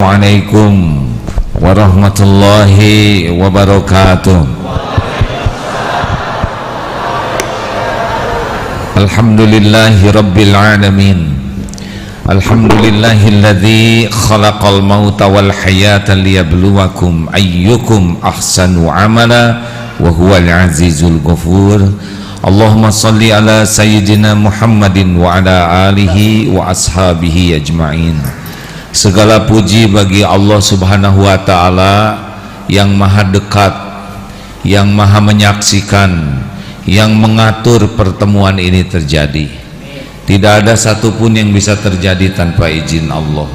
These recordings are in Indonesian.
Assalamualaikum warahmatullahi wabarakatuh. Alhamdulillahi rabbil alamin. Alhamdulillahilladzi khalaqal mauta wal hayata liyabluwakum ayyukum ahsanu amala wa huwal azizul ghafur. Allahumma salli ala sayyidina Muhammadin wa ala alihi wa ashabihi ajma'in. Segala puji bagi Allah Subhanahu wa ta'ala yang maha dekat, yang maha menyaksikan, yang mengatur pertemuan ini terjadi. Tidak ada satupun yang bisa terjadi tanpa izin Allah.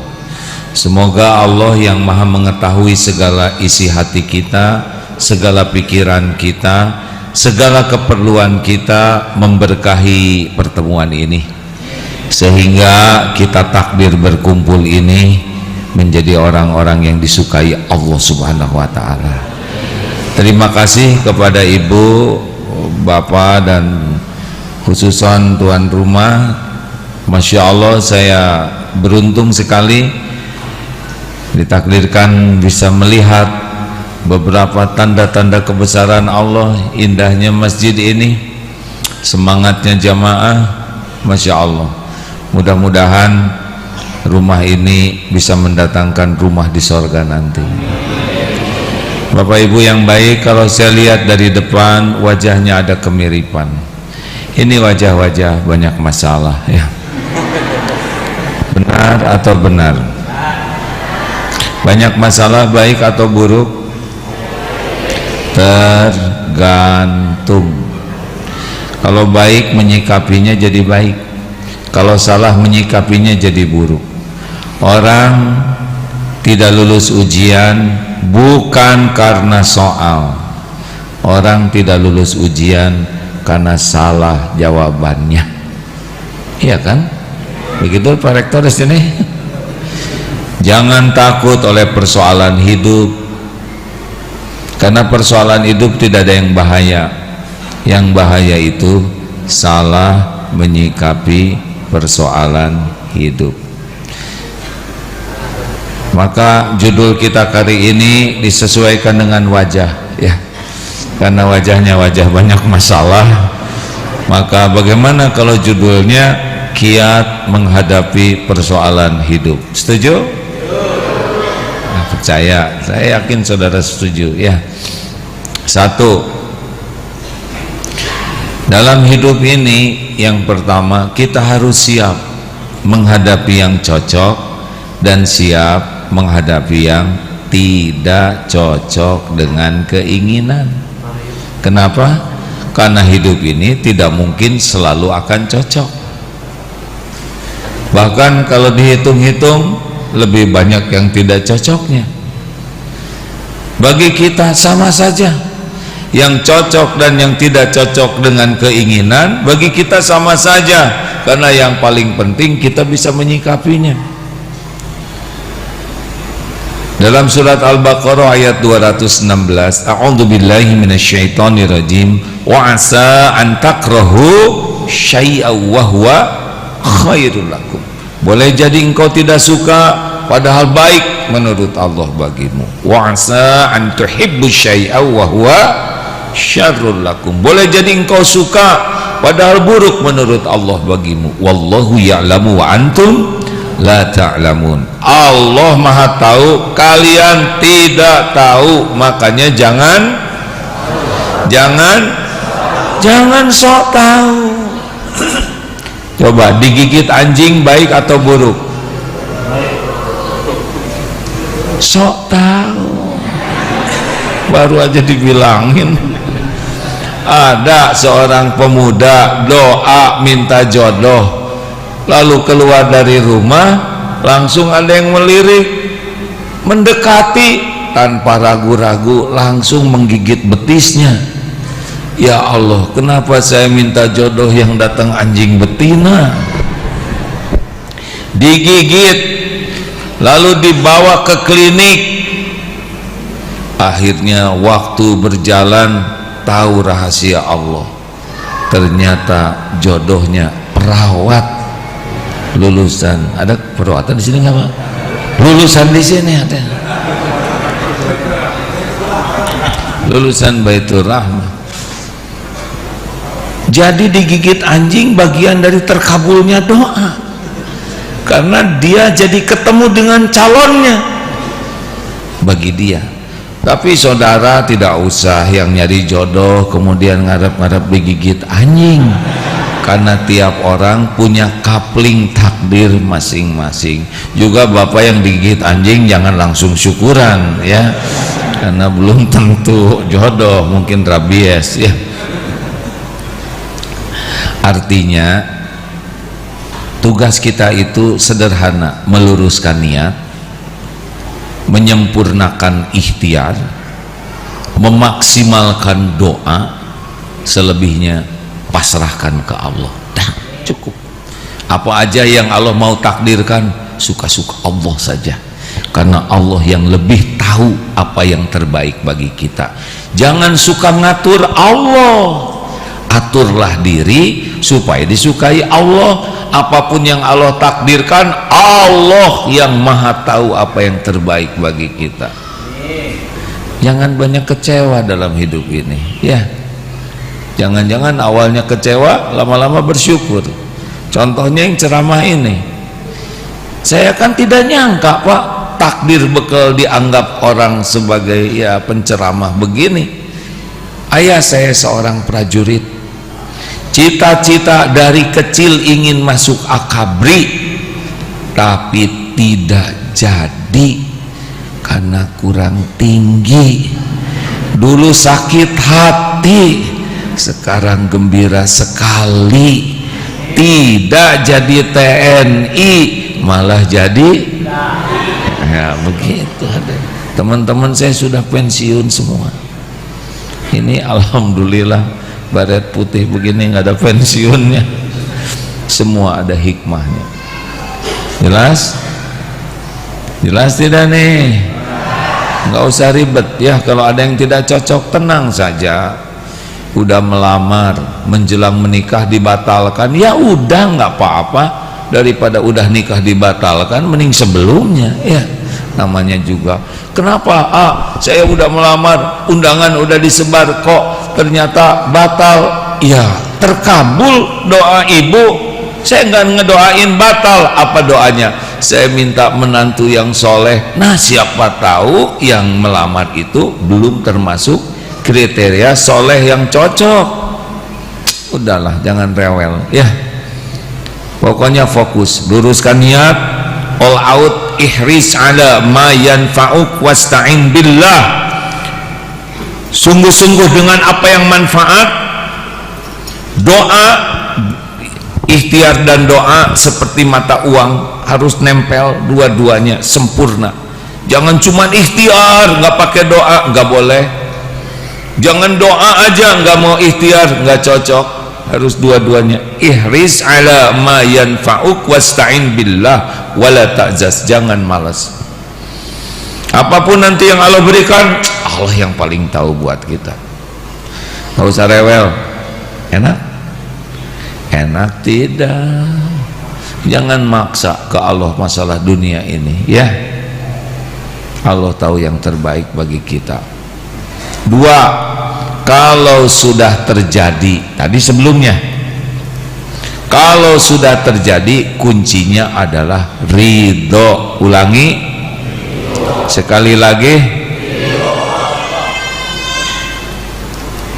Semoga Allah yang maha mengetahui segala isi hati kita, segala pikiran kita, segala keperluan kita memberkahi pertemuan ini, sehingga kita takdir berkumpul ini menjadi orang-orang yang disukai Allah Subhanahu wa ta'ala. Terima kasih kepada ibu, bapak, dan khususan tuan rumah. Masya Allah, saya beruntung sekali ditakdirkan bisa melihat beberapa tanda-tanda kebesaran Allah. Indahnya masjid ini, semangatnya jamaah, Masya Allah. Mudah-mudahan rumah ini bisa mendatangkan rumah di sorga nanti. Bapak ibu yang baik, kalau saya lihat dari depan wajahnya ada kemiripan. Ini wajah-wajah banyak masalah ya. Benar atau benar? Banyak masalah baik atau buruk? Tergantung. Kalau baik menyikapinya jadi baik, kalau salah menyikapinya jadi buruk. Orang tidak lulus ujian bukan karena soal. Orang tidak lulus ujian karena salah jawabannya. Iya kan? Begitu Pak Rektor di sini. Jangan takut oleh persoalan hidup, karena persoalan hidup tidak ada yang bahaya. Yang bahaya itu salah menyikapi persoalan hidup. Maka judul kita kali ini disesuaikan dengan wajah ya, karena wajahnya wajah banyak masalah. Maka bagaimana kalau judulnya kiat menghadapi persoalan hidup? Setuju? Nah, percaya, saya yakin saudara setuju ya. Satu, dalam hidup ini yang pertama kita harus siap menghadapi yang cocok dan siap menghadapi yang tidak cocok dengan keinginan. Kenapa? Karena hidup ini tidak mungkin selalu akan cocok. Bahkan kalau dihitung-hitung lebih banyak yang tidak cocoknya. Bagi kita sama saja, yang cocok dan yang tidak cocok dengan keinginan bagi kita sama saja, karena yang paling penting kita bisa menyikapinya. Dalam surat Al-Baqarah ayat 216, a'udzubillahi minasyaitonirrajim, wa asa an takrahu syai'an wa huwa khairul lakum. Boleh jadi engkau tidak suka padahal baik menurut Allah bagimu. Wa asa an tuhibbu syai'an wa huwa syarrul lakum. Boleh jadi engkau suka padahal buruk menurut Allah bagimu. Wallahu ya'lamu wa antum la ta'lamun. Allah maha tahu, kalian tidak tahu. Makanya jangan sok tahu. Coba digigit anjing baik atau buruk? Sok tahu. Baru aja dibilangin. Ada seorang pemuda doa minta jodoh, lalu keluar dari rumah, langsung ada yang melirik, mendekati tanpa ragu-ragu, langsung menggigit betisnya. Ya Allah, kenapa saya minta jodoh yang datang anjing betina? Digigit, lalu dibawa ke klinik. Akhirnya waktu berjalan, tahu rahasia Allah. Ternyata jodohnya perawat lulusan. Ada perawatan di sini nggak Pak? lulusan di sini ada, lulusan Baitur Rahmah. Jadi digigit anjing bagian dari terkabulnya doa, karena dia jadi ketemu dengan calonnya bagi dia. Tapi saudara tidak usah yang nyari jodoh kemudian ngarep-ngarep digigit anjing, karena tiap orang punya kapling takdir masing-masing. Juga bapak yang digigit anjing jangan langsung syukuran ya, karena belum tentu jodoh, mungkin rabies ya. Artinya tugas kita itu sederhana, meluruskan niat, menyempurnakan ikhtiar, memaksimalkan doa, selebihnya pasrahkan ke Allah. Dah, cukup. Apa aja yang Allah mau takdirkan, suka-suka Allah saja, karena Allah yang lebih tahu apa yang terbaik bagi kita. Jangan suka ngatur Allah, aturlah diri supaya disukai Allah. Apapun yang Allah takdirkan, Allah yang maha tahu apa yang terbaik bagi kita. Jangan banyak kecewa dalam hidup ini ya. Jangan-jangan awalnya kecewa, lama-lama bersyukur. Contohnya yang ceramah ini, saya kan tidak nyangka Pak, takdir bekal dianggap orang sebagai ya penceramah begini. Ayah saya seorang prajurit, cita-cita dari kecil ingin masuk akabri, tapi tidak jadi karena kurang tinggi. Dulu sakit hati, sekarang gembira sekali. Tidak jadi TNI, malah jadi ya begitu. Teman-teman saya sudah pensiun semua. Ini alhamdulillah baret putih begini nggak ada pensiunnya, semua ada hikmahnya. Jelas? Jelas tidak nih? Nggak usah ribet ya. Kalau ada yang tidak cocok, tenang saja. Udah melamar, menjelang menikah dibatalkan, ya udah nggak apa-apa. Daripada udah nikah dibatalkan, mending sebelumnya ya. Namanya juga, kenapa saya udah melamar, undangan udah disebar, kok ternyata batal. Ya terkabul doa ibu, saya nggak ngedoain batal. Apa doanya? Saya minta menantu yang soleh. Nah siapa tahu yang melamar itu belum termasuk kriteria soleh yang cocok. Udahlah, jangan rewel ya. Pokoknya fokus, luruskan niat, all out, ihris ala ma yanfa'uk wasta'in billah. Sungguh-sungguh dengan apa yang manfaat. Doa, ikhtiar dan doa seperti mata uang, harus nempel dua-duanya sempurna. Jangan cuma ikhtiar nggak pakai doa, nggak boleh. Jangan doa aja nggak mau ikhtiar, nggak cocok. Harus dua-duanya. Ihris ala ma yanfa'uk wasta'in billah wala ta'jaz. Jangan malas. Apapun nanti yang Allah berikan, Allah yang paling tahu buat kita. Nggak usah rewel. Enak? Enak tidak. Jangan maksa ke Allah masalah dunia ini ya. Allah tahu yang terbaik bagi kita. Dua, kalau sudah terjadi, tadi sebelumnya, kalau sudah terjadi, kuncinya adalah ridho. Ulangi sekali lagi.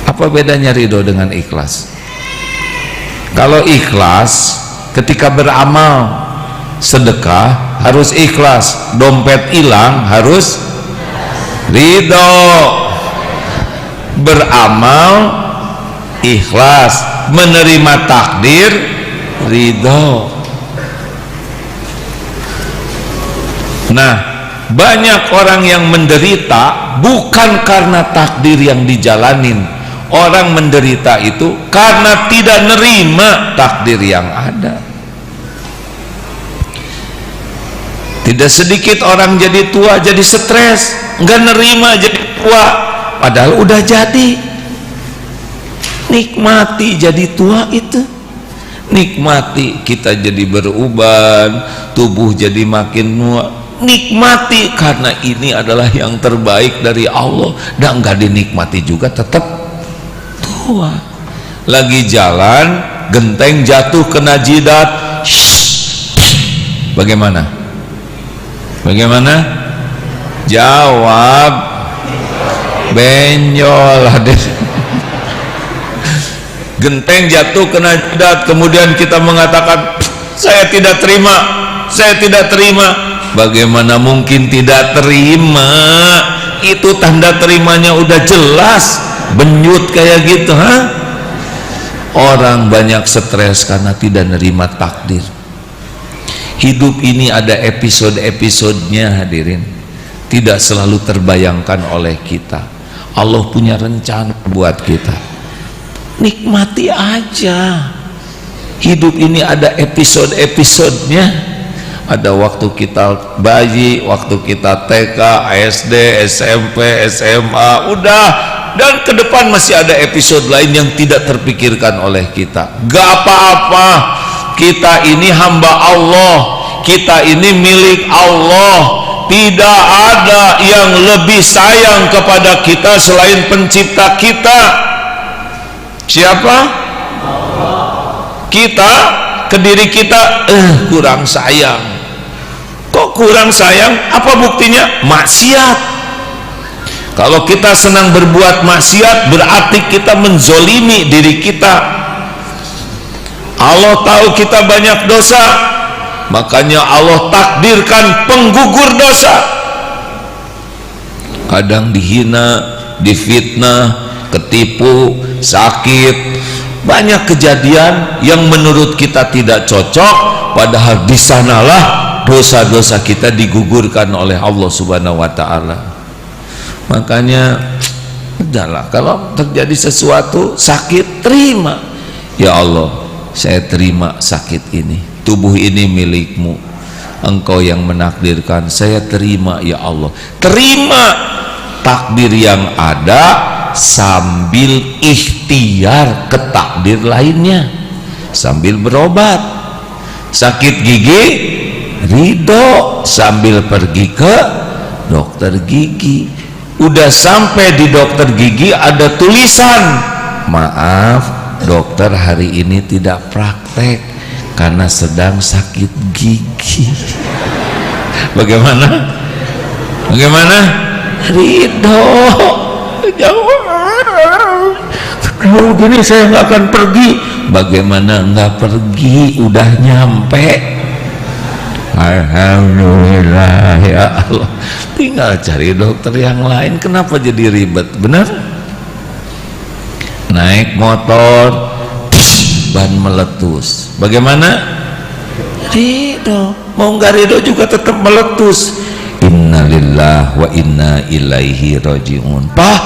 Apa bedanya ridho dengan ikhlas? Kalau ikhlas, ketika beramal sedekah harus ikhlas, dompet hilang harus ridho. Beramal ikhlas, menerima takdir ridho. Nah, banyak orang yang menderita bukan karena takdir yang dijalanin. Orang menderita itu karena tidak nerima takdir yang ada. Tidak sedikit orang jadi tua jadi stres, nggak nerima jadi tua, padahal udah jadi. Nikmati jadi tua itu, nikmati kita jadi beruban, tubuh jadi makin nikmati karena ini adalah yang terbaik dari Allah. Dan nggak dinikmati juga tetap tua. Lagi jalan genteng jatuh kena jidat, bagaimana jawab? Benjol hadir. Genteng jatuh kena jidat, kemudian kita mengatakan saya tidak terima. Bagaimana mungkin tidak terima? Itu tanda terimanya udah jelas. Benyut kayak gitu, Orang banyak stres karena tidak nerima takdir. Hidup ini ada episode-episodenya, hadirin. Tidak selalu terbayangkan oleh kita. Allah punya rencana buat kita. Nikmati aja. Hidup ini ada episode-episodenya. Ada waktu kita bayi, waktu kita TK, SD, SMP, SMA, udah. Dan ke depan masih ada episode lain yang tidak terpikirkan oleh kita. Gak apa-apa, kita ini hamba Allah, kita ini milik Allah. Tidak ada yang lebih sayang kepada kita selain pencipta kita. Siapa? Kita ke diri kita kurang sayang. Kok kurang sayang? Apa buktinya? Maksiat. Kalau kita senang berbuat maksiat, berarti kita menzolimi diri kita. Allah tahu kita banyak dosa, makanya Allah takdirkan penggugur dosa. Kadang dihina, difitnah, ketipu, sakit. Banyak kejadian yang menurut kita tidak cocok, padahal di sanalah dosa-dosa kita digugurkan oleh Allah Subhanahu wa taala. Makanya udahlah, kalau terjadi sesuatu sakit, terima. Ya Allah, saya terima sakit ini. Tubuh ini milikmu. Engkau yang menakdirkan, saya terima ya Allah. Terima takdir yang ada sambil ikhtiar ke takdir lainnya. Sambil berobat. Sakit gigi, ridho sambil pergi ke dokter gigi. Udah sampai di dokter gigi ada tulisan, maaf dokter hari ini tidak praktek karena sedang sakit gigi. Bagaimana ridho? Jawab, kalau gini saya nggak akan pergi. Bagaimana nggak pergi, udah nyampe. Alhamdulillah ya Allah, tinggal cari dokter yang lain. Kenapa jadi ribet? Benar? Naik motor, ban meletus, bagaimana? Ridho. Mau nggak ridho juga tetap meletus. Innalillah wa inna ilaihi rajiun. Pak,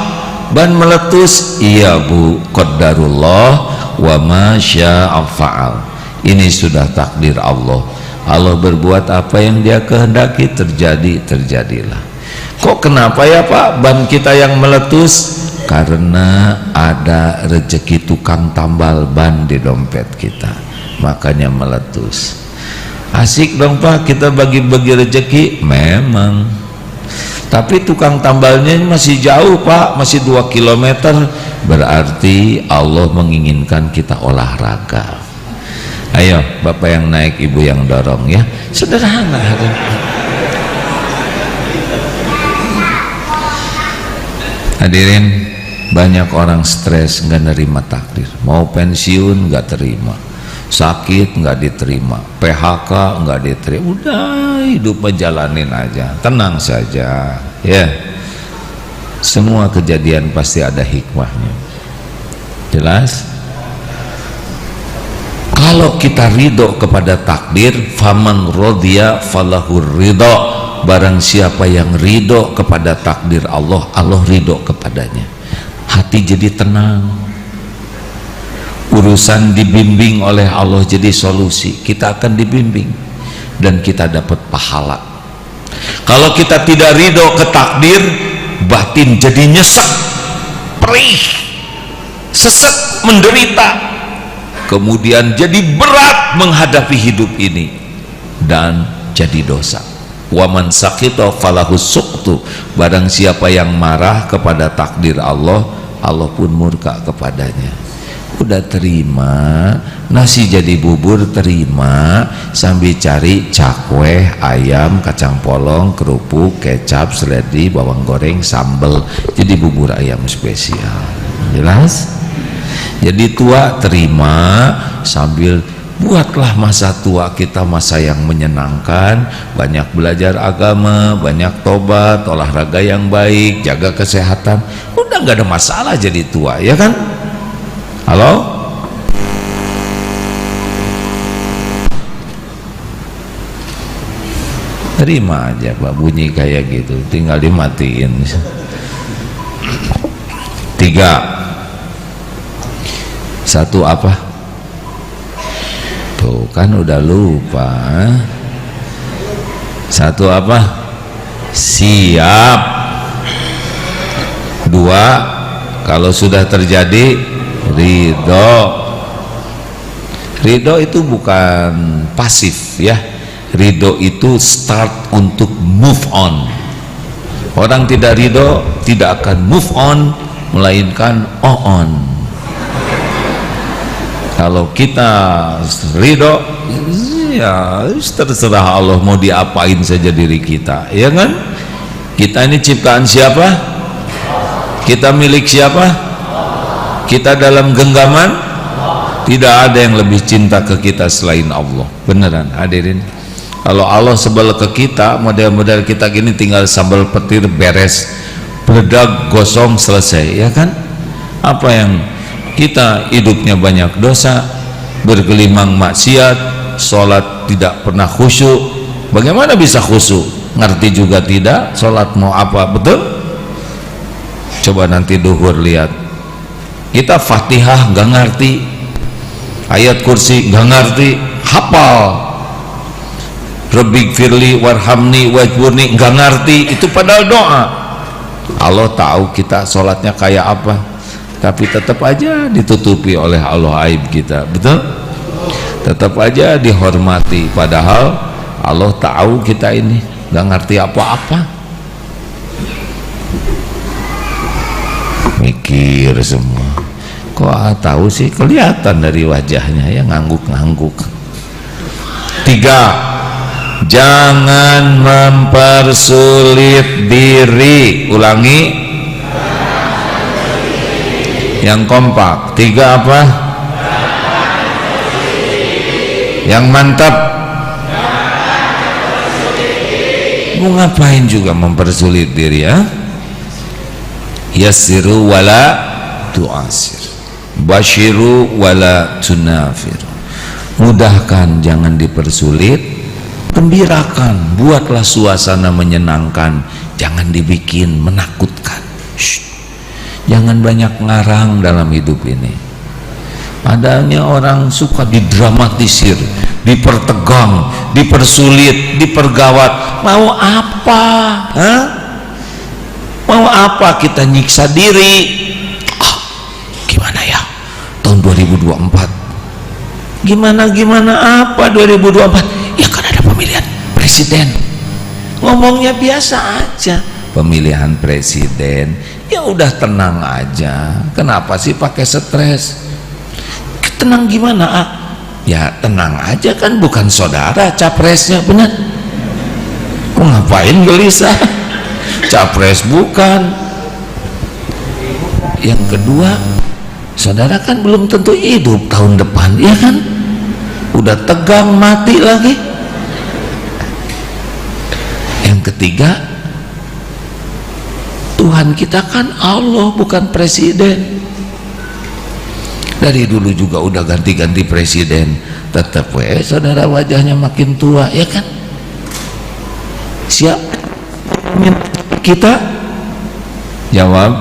ban meletus. Iya bu, qadarullah wa ma syaa fa'al. Ini sudah takdir Allah. Allah berbuat apa yang dia kehendaki, terjadilah. Kok kenapa ya Pak ban kita yang meletus? Karena ada rezeki tukang tambal ban di dompet kita, makanya meletus. Asik dong Pak kita bagi-bagi rezeki, memang. Tapi tukang tambalnya masih jauh Pak, masih 2 km. Berarti Allah menginginkan kita olahraga. Ayo bapak yang naik, ibu yang dorong ya, sederhana. Hadirin, banyak orang stres nggak nerima takdir. Mau pensiun nggak terima, sakit nggak diterima, PHK nggak diterima. Udah hidup menjalanin aja, tenang saja ya. Semua kejadian pasti ada hikmahnya. Jelas? Kalau kita ridho kepada takdir, faman rodiya falahur ridho. Barang siapa yang ridho kepada takdir Allah, Allah ridho kepadanya. Hati jadi tenang. Urusan dibimbing oleh Allah jadi solusi. Kita akan dibimbing dan kita dapat pahala. Kalau kita tidak ridho ke takdir, batin jadi nyesek, perih, sesek, menderita. Kemudian jadi berat menghadapi hidup ini dan jadi dosa. Wa man sakita falahus suqtu, barang siapa yang marah kepada takdir Allah, Allah pun murka kepadanya. Udah terima, nasi jadi bubur terima, sambil cari cakwe, ayam, kacang polong, kerupuk, kecap, seledri, bawang goreng, sambal, jadi bubur ayam spesial. Jelas? Jadi tua terima, sambil buatlah masa tua kita masa yang menyenangkan, banyak belajar agama, banyak tobat, olahraga yang baik, jaga kesehatan. Udah nggak ada masalah jadi tua, ya kan? Halo? Terima aja Pak, bunyi kayak gitu, tinggal dimatiin. 3. Satu apa? Tuh kan udah lupa. Satu apa? Siap. 2, kalau sudah terjadi, ridho. Ridho itu bukan pasif ya. Ridho itu start untuk move on. Orang tidak ridho tidak akan move on, melainkan on. Kalau kita ridho, ya terserah Allah mau diapain saja diri kita, ya kan? Kita ini ciptaan siapa? Kita milik siapa? Kita dalam genggaman, tidak ada yang lebih cinta ke kita selain Allah. Beneran hadirin. Kalau Allah sebel ke kita, model-model kita gini tinggal sambal petir beres, peledak gosong selesai, ya kan? Apa yang kita hidupnya banyak dosa, bergelimang maksiat, sholat tidak pernah khusyuk. Bagaimana bisa khusyuk? Ngerti juga tidak, sholat mau apa, betul? Coba nanti duhur lihat, kita Fatihah gak ngerti, ayat kursi gak ngerti, hafal Rabbik firli warhamni wajburni gak ngerti, itu padahal doa. Allah tahu kita sholatnya kayak apa, tapi tetap aja ditutupi oleh Allah aib kita, betul? Tetap aja dihormati, padahal Allah tahu kita ini gak ngerti apa-apa. Mikir semua, kok tahu sih, kelihatan dari wajahnya ya, ngangguk-ngangguk. 3, jangan mempersulit diri. Ulangi yang kompak. 3 apa? Yang mantap. Mau ngapain juga mempersulit diri ya? Yassiru wala tu'asir, basyiru wala tunafir. Mudahkan, jangan dipersulit. Gembirakan, buatlah suasana menyenangkan, jangan dibikin menakutkan. Jangan banyak ngarang dalam hidup ini. Padahal orang suka didramatisir, dipertegang, dipersulit, dipergawat. Mau apa? Hah? Mau apa kita nyiksa diri? Gimana ya tahun 2024? Gimana apa 2024? Ya kan ada pemilihan presiden. Ngomongnya biasa aja, pemilihan presiden. Ya udah tenang aja. Kenapa sih pakai stres? Tenang gimana? Ya tenang aja, kan bukan saudara capresnya, benar? Kok ngapain gelisah? Capres bukan. Yang kedua, saudara kan belum tentu hidup tahun depan, ya kan? Udah tegang mati lagi. Yang ketiga, Tuhan kita kan Allah, bukan presiden. Dari dulu juga udah ganti-ganti presiden, tetap saudara wajahnya makin tua, ya kan? Siapa kita? Jawab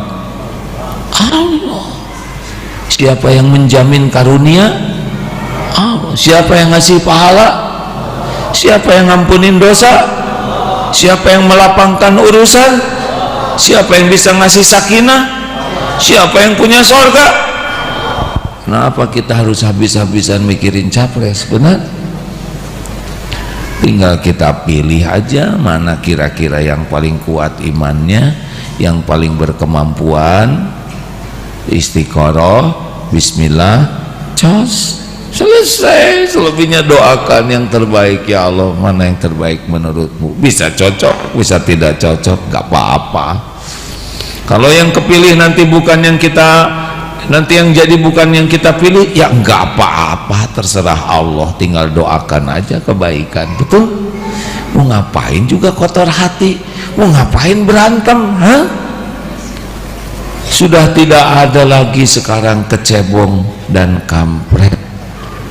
Allah. Siapa yang menjamin karunia? Allah. Siapa yang ngasih pahala? Siapa yang ngampunin dosa? Siapa yang melapangkan urusan? Siapa yang bisa ngasih sakinah? Siapa yang punya sorga? Kenapa kita harus habis-habisan mikirin capres? Benar? tinggal kita pilih aja mana kira-kira yang paling kuat imannya, yang paling berkemampuan, istiqoroh, bismillah, cos, selesai. Selebihnya doakan yang terbaik. Ya Allah, mana yang terbaik menurutmu? Bisa cocok, bisa tidak cocok, gak apa-apa. Kalau yang kepilih nanti bukan yang kita, nanti yang jadi bukan yang kita pilih, ya nggak apa-apa, terserah Allah, tinggal doakan aja kebaikan. Betul? Mau ngapain juga kotor hati, mau ngapain berantem, ha? Sudah tidak ada lagi sekarang kecebong dan kampret,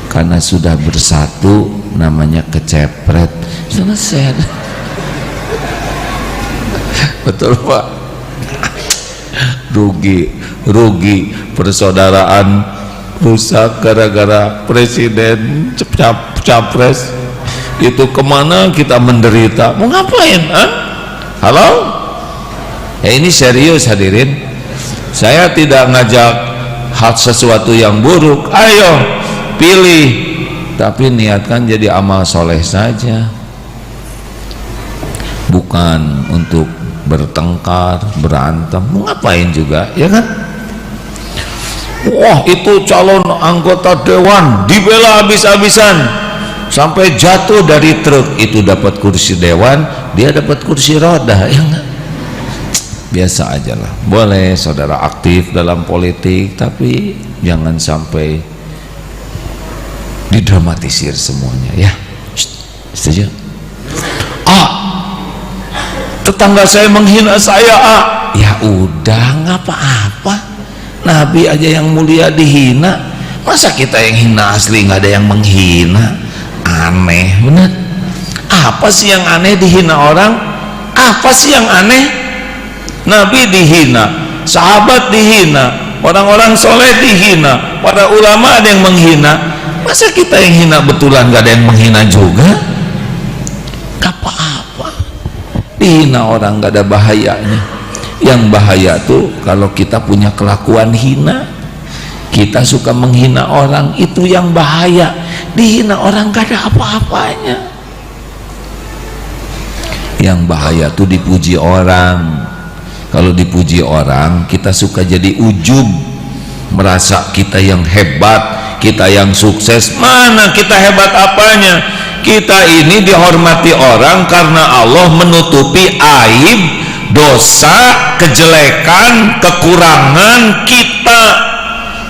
karena sudah bersatu, namanya kecepret. Selesai. Betul Pak? Rugi persaudaraan rusak gara-gara presiden capres itu. Kemana kita menderita, mau ngapain, halo ya? Ini serius hadirin, saya tidak ngajak hal sesuatu yang buruk. Ayo pilih, tapi niatkan jadi amal soleh saja, bukan untuk bertengkar, berantem. Mau ngapain juga, ya kan? Wah, itu calon anggota dewan dibela habis-habisan sampai jatuh dari truk. Itu dapat kursi dewan, dia dapat kursi roda, ya enggak? Biasa aja lah. Boleh saudara aktif dalam politik, tapi jangan sampai didramatisir semuanya, ya. Setuju? Tetangga saya menghina saya, ya udah nggak apa-apa. Nabi aja yang mulia dihina, masa kita yang hina asli nggak ada yang menghina? Aneh bener. Apa sih yang aneh dihina orang? Apa sih yang aneh? Nabi dihina, sahabat dihina, orang-orang soleh dihina, para ulama ada yang menghina. Masa kita yang hina betulan nggak ada yang menghina juga? Gak apa-apa. Dihina orang gak ada bahayanya. Yang bahaya tuh kalau kita punya kelakuan hina, kita suka menghina orang, itu yang bahaya. Dihina orang gak ada apa-apanya. Yang bahaya tuh dipuji orang. Kalau dipuji orang, kita suka jadi ujub, merasa kita yang hebat, kita yang sukses. Mana kita hebat apanya? Kita ini dihormati orang karena Allah menutupi aib, dosa, kejelekan, kekurangan kita.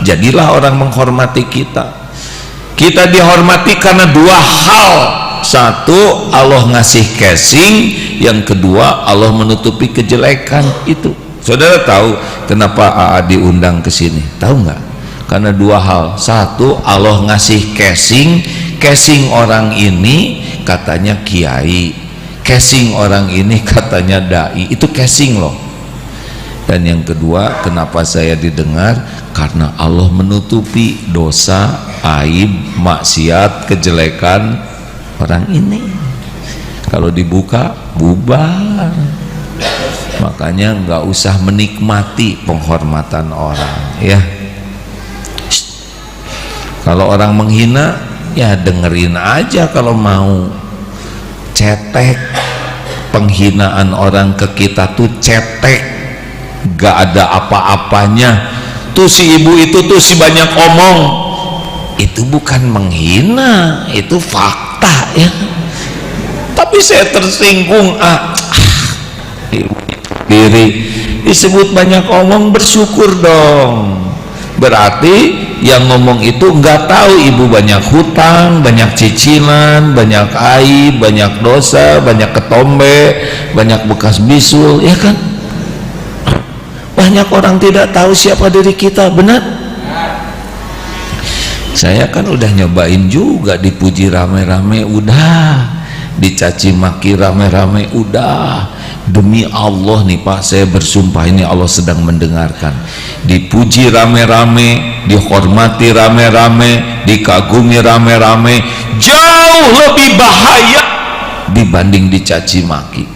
Jadilah orang menghormati kita. Kita dihormati karena dua hal. Satu, Allah ngasih casing. Yang kedua, Allah menutupi kejelekan itu. Saudara tahu kenapa AA diundang ke sini? Tahu nggak? Karena dua hal. Satu, Allah ngasih casing. Casing orang ini katanya kiai, casing orang ini katanya dai. Itu casing loh. Dan yang kedua, kenapa saya didengar? Karena Allah menutupi dosa, aib, maksiat, kejelekan orang ini. Kalau dibuka, bubar. Makanya nggak usah menikmati penghormatan orang, ya. Kalau orang menghina, ya dengerin aja kalau mau. Cetek. Penghinaan orang ke kita tuh cetek, gak ada apa-apanya. Tuh si ibu itu tuh si banyak omong, itu bukan menghina, itu fakta, ya. Tapi saya tersinggung, diri disebut banyak omong, bersyukur dong. Berarti yang ngomong itu nggak tahu ibu banyak hutang, banyak cicilan, banyak aib, banyak dosa, banyak ketombe, banyak bekas bisul, ya kan? Banyak orang tidak tahu siapa diri kita, benar? Saya kan udah nyobain juga, dipuji rame-rame udah, dicaci maki rame-rame udah. Demi Allah nih Pak, saya bersumpah ini Allah sedang mendengarkan. Dipuji rame-rame, dihormati rame-rame, dikagumi rame-rame, jauh lebih bahaya dibanding dicaci maki.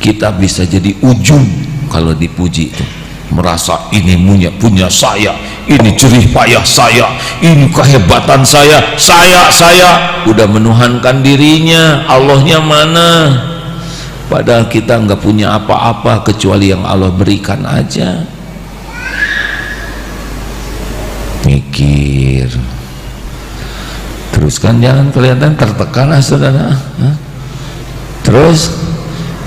Kita bisa jadi ujung kalau dipuji itu, merasa ini punya saya, ini jerih payah saya, ini kehebatan saya udah menuhankan dirinya. Allahnya mana? Padahal kita nggak punya apa-apa kecuali yang Allah berikan aja. Mikir terus kan, jangan kelihatan tertekan saudara. Terus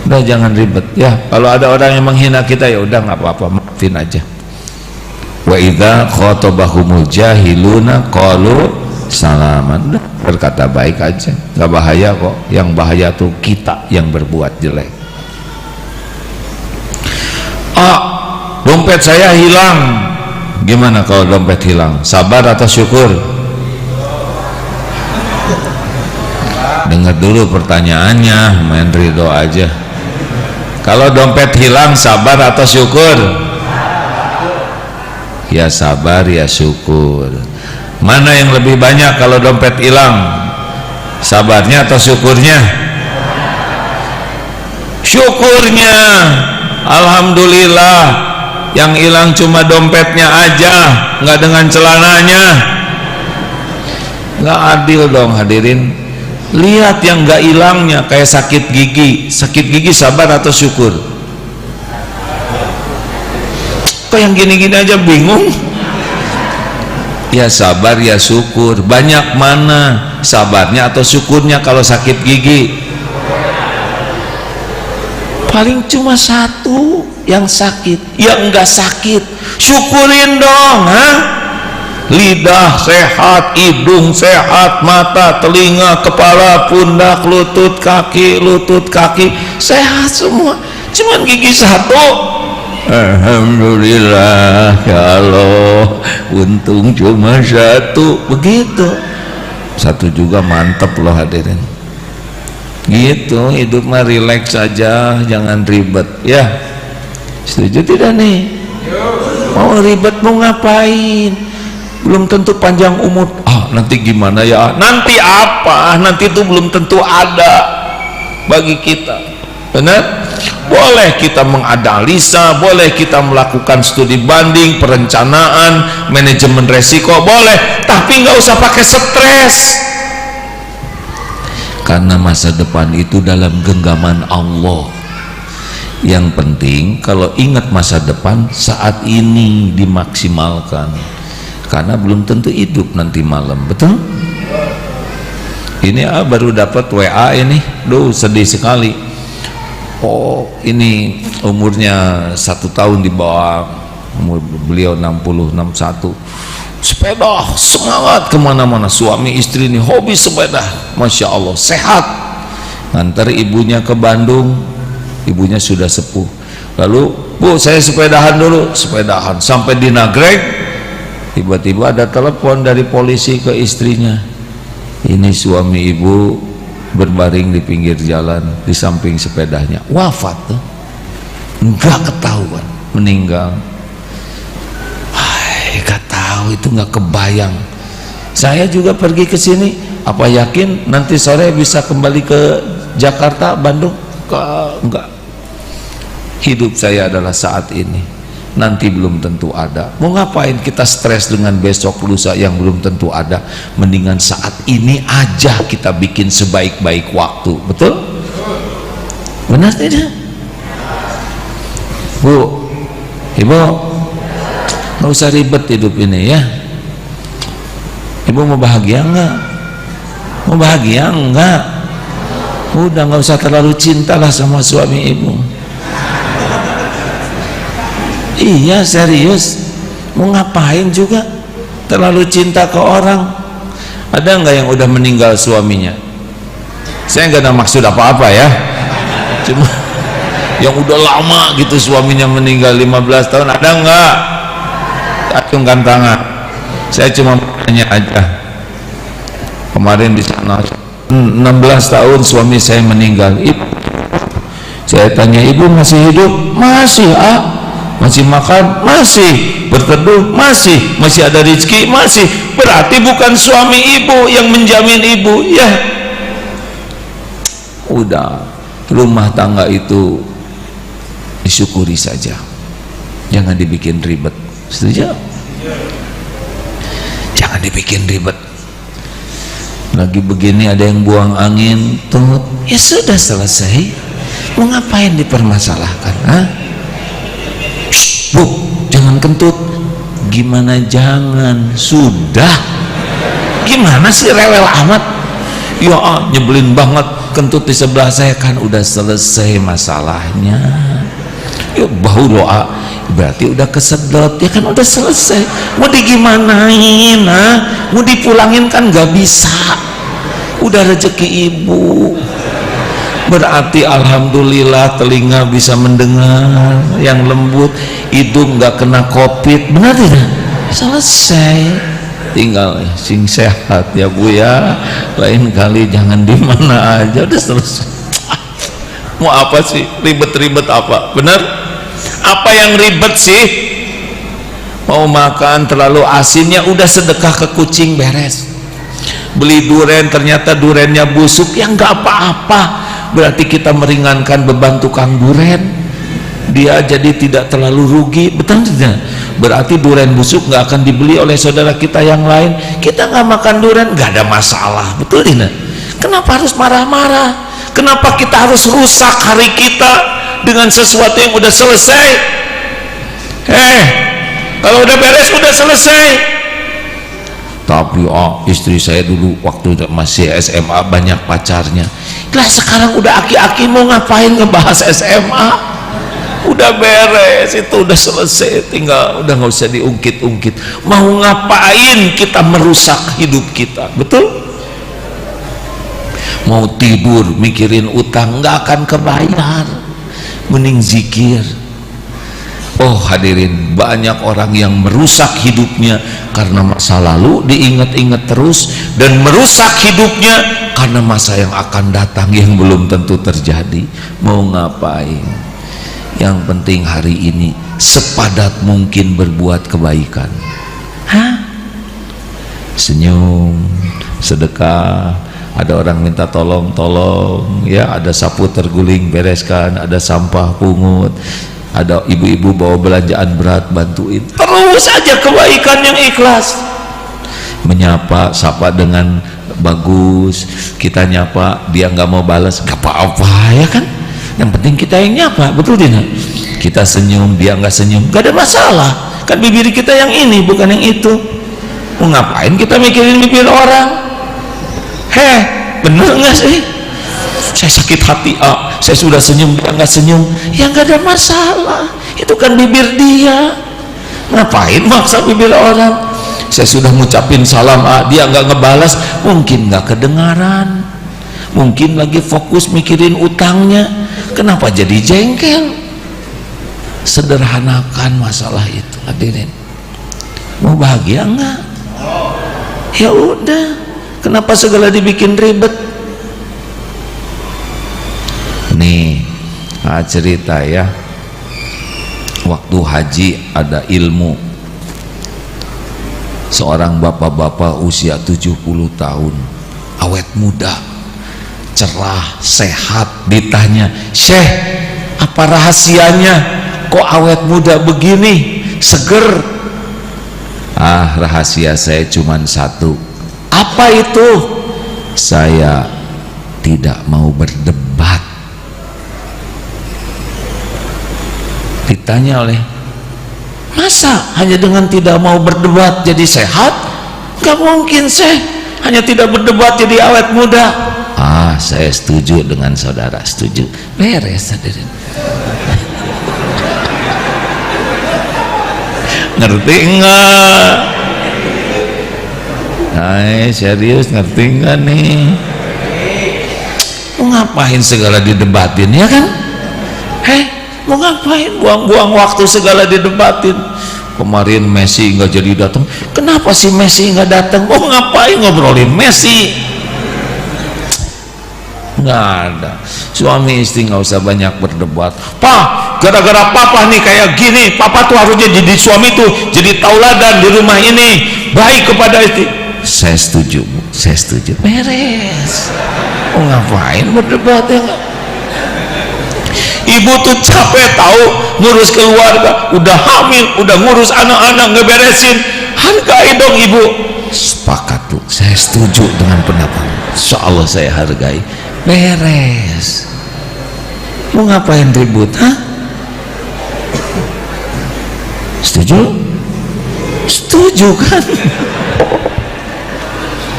udah jangan ribet ya. Kalau ada orang yang menghina kita ya udah nggak apa-apa, maafin aja. Wa idza khatabahumul jahiluna qalu salaman, berkata baik aja, nggak bahaya kok. Yang bahaya tuh kita yang berbuat jelek. Dompet saya hilang. Gimana kalau dompet hilang? Sabar atau syukur? Dengar dulu pertanyaannya, main ridho aja. Kalau dompet hilang, sabar atau syukur? Ya sabar ya syukur. Mana yang lebih banyak kalau dompet hilang? Sabarnya atau syukurnya? Syukurnya. Alhamdulillah, yang hilang cuma dompetnya aja, nggak dengan celananya. Nggak adil dong hadirin. Lihat yang nggak hilangnya, kayak sakit gigi sabar atau syukur? Kok yang gini-gini aja bingung? Ya sabar ya syukur. Banyak mana sabarnya atau syukurnya kalau sakit gigi? Paling cuma satu yang sakit. Yang enggak sakit syukurin dong, lidah sehat, hidung sehat, mata, telinga, kepala, pundak, lutut, kaki sehat semua. Cuman gigi satu. Alhamdulillah ya Allah, untung cuma satu. Begitu, satu juga mantep loh hadirin. Gitu, hidup mah relax saja, jangan ribet ya. Setuju tidak nih? Mau ribet mau ngapain? Belum tentu panjang umur. Nanti gimana ya? Nanti apa? Nanti itu belum tentu ada bagi kita. Benar? Boleh kita menganalisa, boleh kita melakukan studi banding, perencanaan, manajemen resiko, boleh, tapi nggak usah pakai stres. Karena masa depan itu dalam genggaman Allah. Yang penting kalau ingat masa depan, saat ini dimaksimalkan. Karena belum tentu hidup nanti malam, betul? Ini baru dapat WA ini, sedih sekali. Ini umurnya 1 tahun di bawah umur beliau, 60, 61. Sepeda semangat kemana-mana, suami istri ini hobi sepeda, masya Allah, sehat. Ngantar ibunya ke Bandung, ibunya sudah sepuh. Lalu, Bu, saya sepedahan dulu, sepedahan sampai di Nagreg. Tiba-tiba ada telepon dari polisi ke istrinya. Ini suami ibu berbaring di pinggir jalan, di samping sepedanya, wafat tuh, nggak ketahuan, meninggal. Nggak tahu, itu nggak kebayang. Saya juga pergi ke sini, apa yakin nanti sore bisa kembali ke Jakarta, Bandung? Enggak. Hidup saya adalah saat ini, nanti belum tentu ada. Mau ngapain kita stres dengan besok lusa yang belum tentu ada? Mendingan saat ini aja kita bikin sebaik-baik waktu. Betul? Benar tidak? Bu, Ibu, nggak usah ribet hidup ini ya. Ibu mau bahagia enggak? Mau bahagia enggak? Udah nggak usah terlalu cintalah sama suami ibu. Iya, serius. Mau ngapain juga terlalu cinta ke orang? Ada nggak yang udah meninggal suaminya? Saya nggak ada maksud apa-apa ya, cuma yang udah lama gitu suaminya meninggal 15 tahun, ada nggak? Acungkan tangan. Saya cuma tanya aja. Kemarin di sana 16 tahun suami saya meninggal. Ibu, saya tanya, ibu masih hidup? Masih. Masih makan? Masih. Berteduh? Masih. Masih ada rezeki? Masih. Berarti bukan suami ibu yang menjamin ibu ya. Udah, rumah tangga itu disyukuri saja, jangan dibikin ribet. Setuju? jangan dibikin ribet. Lagi begini ada yang buang angin, tut, ya sudah selesai. Mau ngapain dipermasalahkan? Shh, bu, jangan kentut. Gimana jangan? Sudah. Gimana sih rewel amat? Ya nyebelin banget kentut di sebelah saya, kan udah selesai masalahnya. Ya bau doa, berarti udah kesedot, ya kan udah selesai. Mau digimanain, mau dipulangin kan gak bisa. Udah rezeki ibu, berarti alhamdulillah telinga bisa mendengar yang lembut, hidung gak kena covid, benar tidak? Selesai, tinggal sing sehat ya bu ya, lain kali jangan di mana aja, udah selesai. Mau apa sih ribet-ribet apa? Benar? Apa yang ribet sih? Mau makan terlalu asinnya udah sedekah ke kucing, beres. Beli duren ternyata durennya busuk, ya nggak apa-apa, berarti kita meringankan beban tukang duren, dia jadi tidak terlalu rugi, betul tidak? Berarti duren busuk nggak akan dibeli oleh saudara kita yang lain, kita nggak makan duren nggak ada masalah, betul tidak? Kenapa harus marah-marah? Kenapa kita harus rusak hari kita dengan sesuatu yang udah selesai? Kalau udah beres udah selesai. Tapi istri saya dulu waktu masih SMA banyak pacarnya. Lah sekarang udah aki-aki mau ngapain ngebahas SMA? Udah beres, itu udah selesai, tinggal udah nggak usah diungkit-ungkit. Mau ngapain kita merusak hidup kita? Betul? Mau tidur mikirin utang nggak akan kebayar, mending zikir. Oh hadirin, banyak orang yang merusak hidupnya karena masa lalu diingat-ingat terus, dan merusak hidupnya karena masa yang akan datang yang belum tentu terjadi. Mau ngapain? Yang penting hari ini sepadat mungkin berbuat kebaikan. Senyum, sedekah. Ada orang minta tolong, ya, ada sapu terguling bereskan, ada sampah pungut, ada ibu-ibu bawa belanjaan berat bantuin. Terus aja kebaikan yang ikhlas. Menyapa, sapa dengan bagus, kita nyapa dia nggak mau balas, nggak apa-apa ya kan, yang penting kita yang nyapa, betul tidak? Kita senyum, dia nggak senyum, nggak ada masalah, kan bibir kita yang ini bukan yang itu. Mau ngapain kita mikirin bibir orang? Bener nggak sih? Saya sakit hati, saya sudah senyum, dia nggak senyum, ya nggak ada masalah, itu kan bibir dia. Ngapain maksa bibir orang? Saya sudah ngucapin salam, dia nggak ngebalas, mungkin nggak kedengaran, mungkin lagi fokus mikirin utangnya. Kenapa jadi jengkel? Sederhanakan masalah itu, hadirin. Mau bahagia nggak? Ya udah, kenapa segala dibikin ribet? Nih cerita ya, waktu haji ada ilmu, seorang bapak-bapak usia 70 tahun, awet muda, cerah, sehat. Ditanya, Syekh, apa rahasianya kok awet muda begini, seger? Rahasia saya cuma satu. Apa itu? Saya tidak mau berdebat. Ditanya oleh, masa hanya dengan tidak mau berdebat jadi sehat? Gak mungkin, Syekh, hanya tidak berdebat jadi awet muda. Saya setuju dengan saudara, setuju. Beres, hadirin. Ngerti enggak? Serius, ngerti enggak nih? Mau ngapain segala didebatin, ya kan? Mau ngapain buang-buang waktu segala didebatin? Kemarin Messi nggak jadi datang, kenapa sih Messi nggak datang? Mau ngapain ngobrolin Messi? Nggak ada. Suami istri nggak usah banyak berdebat. Pak, gara-gara papa nih kayak gini, papa tuh harusnya jadi suami tuh jadi tauladan di rumah ini, baik kepada istri. Saya setuju, Bu, saya setuju. Beres. Mau ngapain berdebat ya? Ibu tuh capek tahu ngurus keluarga, udah hamil, udah ngurus anak-anak, ngeberesin. Hargai dong ibu. sepakat tuh, saya setuju dengan pendapat, insya Allah saya hargai, beres. Mau ngapain ribut, hah? Setuju? Setuju kan?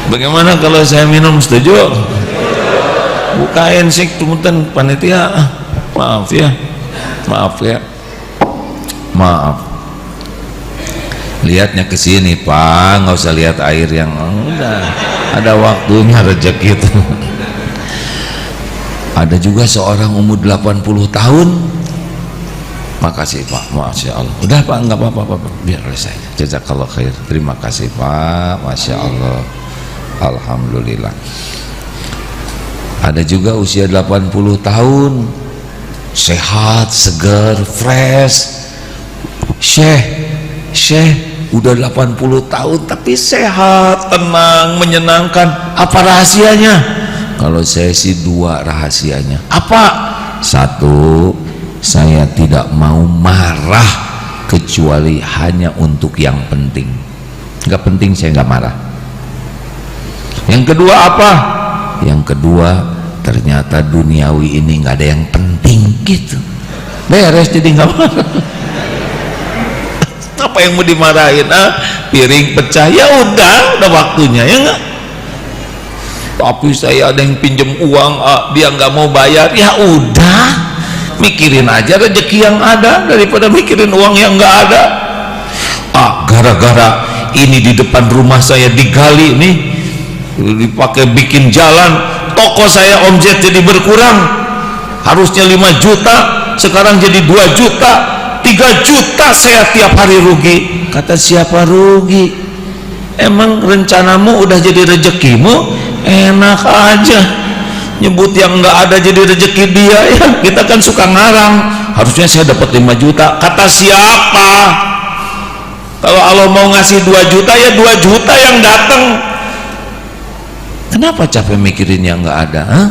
Bagaimana kalau saya minum, setuju? Bukain sih tumutan panitia, maaf ya, maaf. Lihatnya ke sini Pak, nggak usah lihat air yang udah ada waktunya rezeki itu. Ada juga seorang umur 80 tahun. Makasih Pak, Masya Allah. Udah Pak, nggak apa-apa, biar saya. Jazakallah khair. Terima kasih Pak, Masya Allah. Alhamdulillah. Ada juga usia 80 tahun, sehat, segar, fresh. Syekh udah 80 tahun tapi sehat, tenang, menyenangkan. Apa rahasianya? Kalau saya sih 2 rahasianya. Apa? 1, saya tidak mau marah kecuali hanya untuk yang penting. Nggak penting saya nggak marah. Yang kedua apa? Yang kedua, ternyata duniawi ini nggak ada yang penting gitu. Beres, jadi nggak marah. Apa yang mau dimarahin? Piring pecah, ya udah waktunya, ya enggak? Tapi saya ada yang pinjem uang, dia nggak mau bayar, ya udah, mikirin aja rezeki yang ada daripada mikirin uang yang nggak ada. Gara-gara ini di depan rumah saya digali nih, dipakai bikin jalan, toko saya omset jadi berkurang, harusnya 5 juta sekarang jadi 2 juta, 3 juta saya tiap hari rugi. Kata siapa rugi? Emang rencanamu udah jadi rezekimu? Enak aja nyebut yang nggak ada jadi rezeki dia, ya kita kan suka ngarang, harusnya saya dapat 5 juta. Kata siapa? Kalau Allah mau ngasih 2 juta, ya 2 juta yang datang. Kenapa capek mikirin yang nggak ada?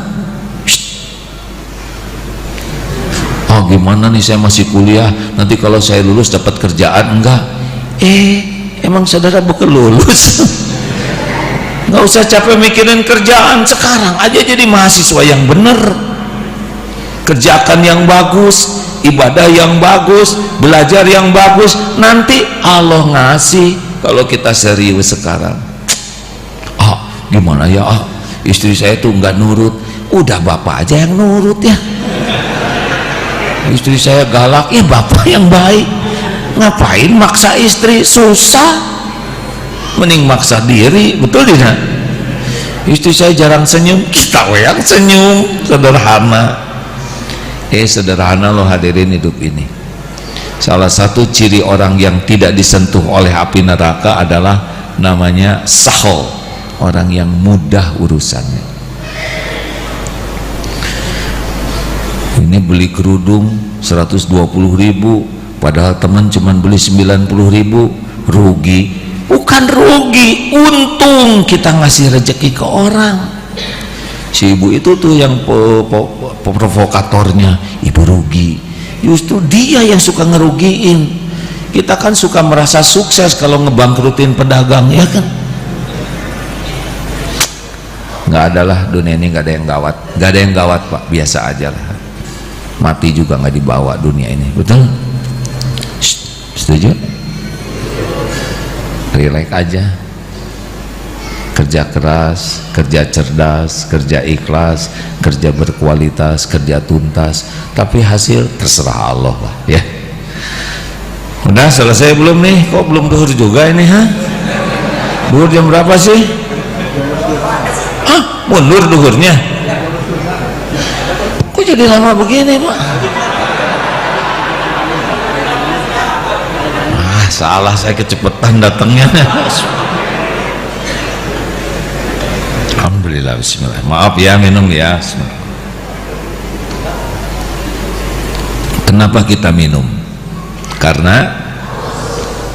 Gimana nih, saya masih kuliah, nanti kalau saya lulus dapat kerjaan enggak? Emang saudara bukan lulus? Nggak usah capek mikirin kerjaan, sekarang aja jadi mahasiswa yang bener, kerjakan yang bagus, ibadah yang bagus, belajar yang bagus, nanti Allah ngasih kalau kita serius sekarang. Gimana ya, istri saya tuh nggak nurut. Udah bapak aja yang nurut ya. Istri saya galak, ya bapak yang baik. Ngapain maksa istri, susah, mending maksa diri, betul tidak? Istri saya jarang senyum, kita yang senyum, sederhana. Sederhana loh hadirin hidup ini. Salah satu ciri orang yang tidak disentuh oleh api neraka adalah namanya sahol, orang yang mudah urusannya. Ini beli kerudung 120.000, padahal teman cuman beli 90.000, rugi. Bukan rugi, untung kita ngasih rezeki ke orang. Si ibu itu tuh yang provokatornya, ibu rugi. Justru dia yang suka ngerugiin. Kita kan suka merasa sukses kalau ngebangkrutin pedagang, ya kan? Nggak ada lah, dunia ini nggak ada yang gawat. Nggak ada yang gawat Pak, biasa aja lah. Mati juga nggak dibawa dunia ini, betul? Setuju? Relax aja, kerja keras, kerja cerdas, kerja ikhlas, kerja berkualitas, kerja tuntas, tapi hasil terserah Allah lah ya. Udah selesai belum nih? Kok belum duhur juga ini, ha? Duhur jam berapa sih? Mundur duhurnya? Kok jadi lama begini Pak? Salah saya, kecepatan datangnya. Alhamdulillah, bismillah. Maaf ya, minum ya. Kenapa kita minum? Karena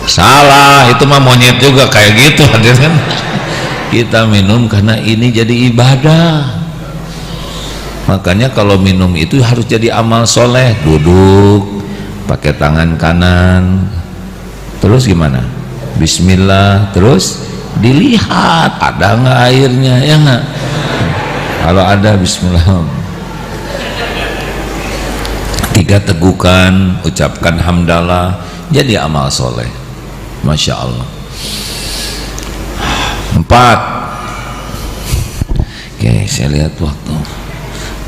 salah, itu mah monyet juga kayak gitu hadirin. Kita minum karena ini jadi ibadah. Makanya kalau minum itu harus jadi amal soleh. Duduk pakai tangan kanan, terus gimana? Bismillah, terus dilihat ada nggak airnya, ya nggak? Kalau ada, bismillah. 3 tegukan, ucapkan hamdalah, jadi amal soleh. Masya Allah. 4. Oke, saya lihat waktu.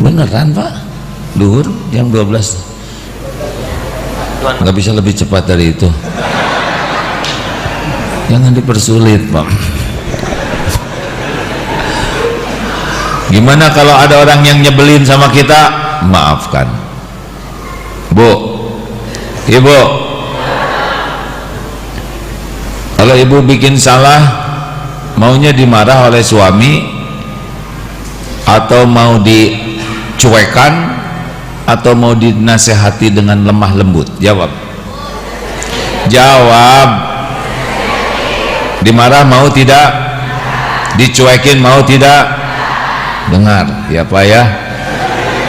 Beneran Pak? Duhur jam 12. Nggak bisa lebih cepat dari itu. Jangan dipersulit Pak. Gimana kalau ada orang yang nyebelin sama kita? Maafkan. Bu, ibu, kalau ibu bikin salah, maunya dimarah oleh suami atau mau dicuekan atau mau dinasehati dengan lemah lembut? Jawab. Jawab. Dimarah mau tidak? Dicuekin mau tidak? Dengar ya Pak ya.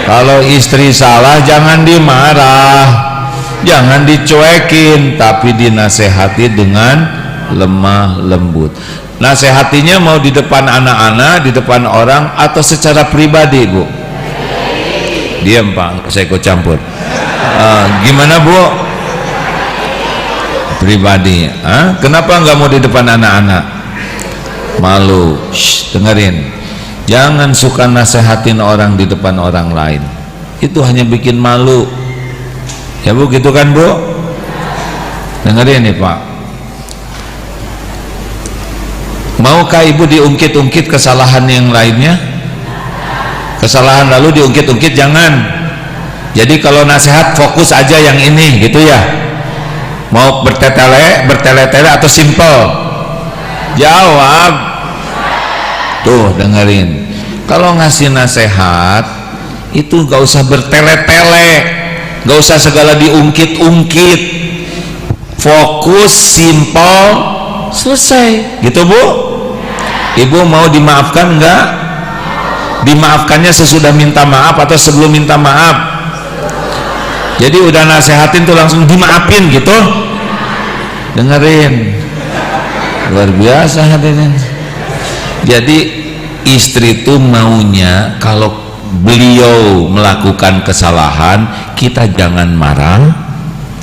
Kalau istri salah jangan dimarah, jangan dicuekin, tapi dinasehati dengan lemah lembut. Nasehatinya mau di depan anak-anak, di depan orang, atau secara pribadi Bu? Diam Pak, saya ikut campur. Gimana Bu? Pribadi. Kenapa nggak mau di depan anak-anak? Malu. Shh, dengerin. Jangan suka nasehatin orang di depan orang lain, itu hanya bikin malu ya Bu, gitu kan Bu? Dengerin nih Pak, maukah ibu diungkit-ungkit kesalahan yang lainnya? Kesalahan lalu diungkit-ungkit jangan. Jadi kalau nasihat fokus aja yang ini gitu ya. Mau bertele-tele atau simple? Jawab. Tuh dengerin, kalau ngasih nasihat itu gak usah bertele-tele, gak usah segala diungkit-ungkit, fokus, simple, selesai gitu Bu. Ibu mau dimaafkan enggak? Dimaafkannya sesudah minta maaf atau sebelum minta maaf? Jadi udah nasehatin tuh langsung dimaafin gitu? Dengerin, luar biasa hadirin. Jadi istri itu maunya kalau beliau melakukan kesalahan kita jangan marah,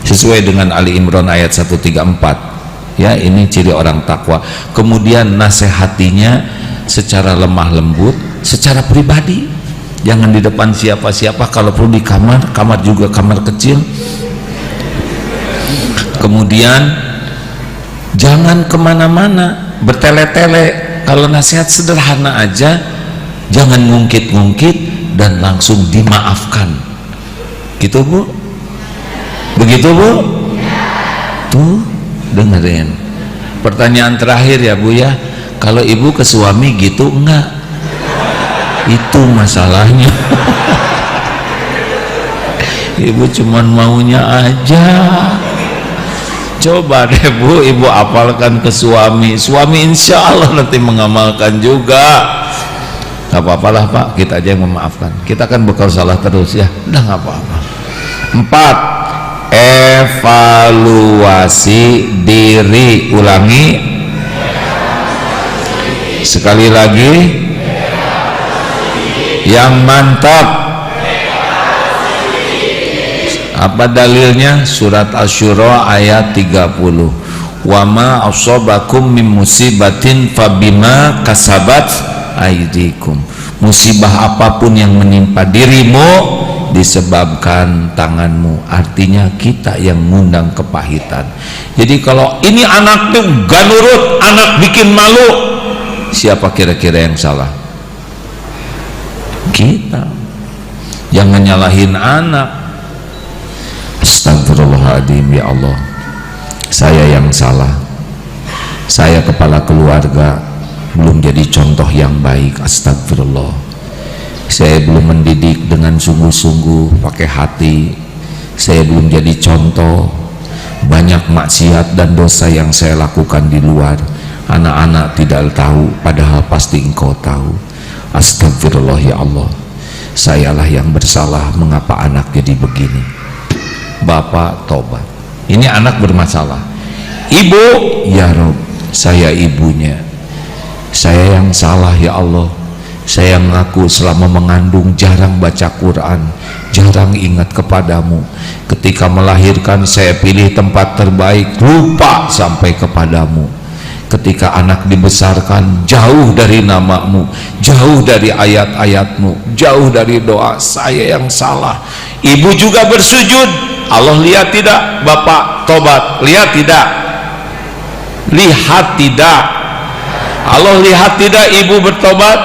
sesuai dengan Ali Imran ayat 134 ya, ini ciri orang takwa. Kemudian nasihatinya secara lemah lembut, secara pribadi, jangan di depan siapa-siapa, kalau perlu di kamar juga kamar kecil. Kemudian jangan kemana-mana bertele-tele. Kalau nasihat sederhana aja, jangan ngungkit-ngungkit dan langsung dimaafkan gitu Bu. Begitu Bu? Tuh dengerin. Pertanyaan terakhir ya Bu ya, kalau ibu ke suami gitu enggak? Itu masalahnya. Ibu cuman maunya aja. Coba deh Bu, ibu apalkan ke suami, suami insya Allah nanti mengamalkan juga. Gak apa-apalah Pak, kita aja yang memaafkan, kita kan bakal salah terus ya, udah gak apa-apa. 4. Evaluasi diri. Ulangi sekali lagi yang mantap. Apa dalilnya? Surat Asy-Syura ayat 30. Wa ma asabakum min musibatin fabima kasabat aydikum. Musibah apapun yang menimpa dirimu disebabkan tanganmu. Artinya kita yang ngundang kepahitan. Jadi kalau ini anak tuh gak nurut, anak bikin malu, siapa kira-kira yang salah? Kita. Jangan nyalahin anak. Astagfirullahaladzim, ya Allah, saya yang salah, saya kepala keluarga belum jadi contoh yang baik. Astagfirullah, saya belum mendidik dengan sungguh-sungguh pakai hati, saya belum jadi contoh. Banyak maksiat dan dosa yang saya lakukan di luar, anak-anak tidak tahu, padahal pasti engkau tahu. Astagfirullah ya Allah, sayalah yang bersalah, mengapa anak jadi begini. Bapak tobat, ini anak bermasalah. Ibu, ya Rob, saya ibunya, saya yang salah ya Allah, saya mengaku selama mengandung jarang baca Quran, jarang ingat kepadamu. Ketika melahirkan saya pilih tempat terbaik, lupa sampai kepadamu. Ketika anak dibesarkan jauh dari namamu, jauh dari ayat-ayatmu, jauh dari doa, saya yang salah. Ibu juga bersujud, Allah lihat tidak? Bapak tobat, lihat tidak? Lihat tidak? Allah lihat tidak ibu bertobat?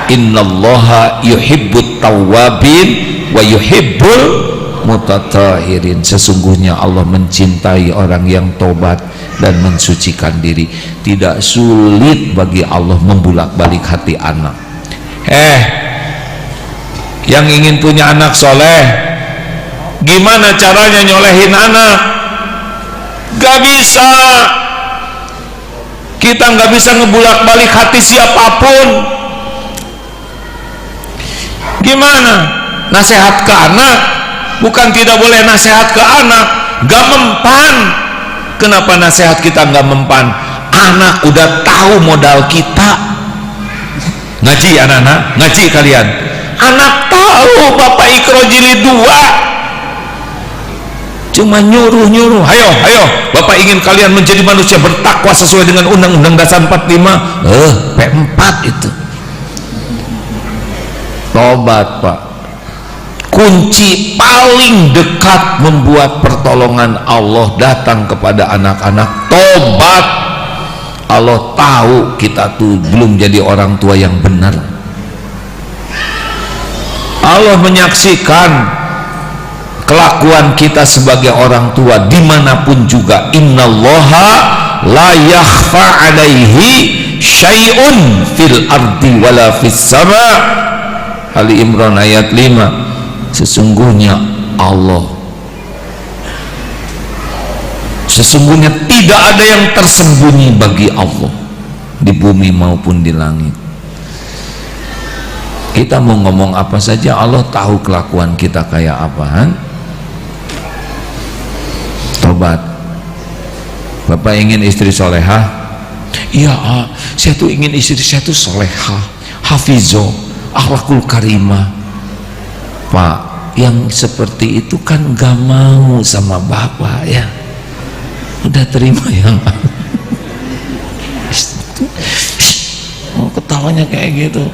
Innallaha yuhibbut tawwabin wa yuhibbul mutatahhirin. Sesungguhnya Allah mencintai orang yang tobat dan mensucikan diri. Tidak sulit bagi Allah membulak-balik hati anak. Yang ingin punya anak soleh, gimana caranya nyolehin anak? Gak bisa. Kita gak bisa ngebulak-balik hati siapapun. Gimana? Nasihat ke anak? Bukan tidak boleh nasihat ke anak, gak mempan. Kenapa nasihat kita gak mempan? Anak udah tahu modal kita. Ngaji anak-anak, ngaji kalian. Anak tahu Bapak Ikro jilid 2, cuma nyuruh-nyuruh, ayo Bapak ingin kalian menjadi manusia bertakwa sesuai dengan Undang-Undang Dasar 45. P4 itu. Tobat Pak. Kunci paling dekat membuat pertolongan Allah datang kepada anak-anak, tobat. Allah tahu kita tuh belum jadi orang tua yang benar. Allah menyaksikan kelakuan kita sebagai orang tua dimanapun juga. Innallaha la yakhfa alaihi syai'un fil ardi wala fis sama. Ali Imran ayat 5. Sesungguhnya tidak ada yang tersembunyi bagi Allah di bumi maupun di langit. Kita mau ngomong apa saja Allah tahu kelakuan kita kayak apa. Tobat. Bapak ingin istri solehah? Iya, saya tuh ingin istri saya tuh solehah, hafizah, akhlakul karimah. Pak, yang seperti itu kan gak mau sama bapak ya. Udah terima yang mau ketawanya kayak gitu.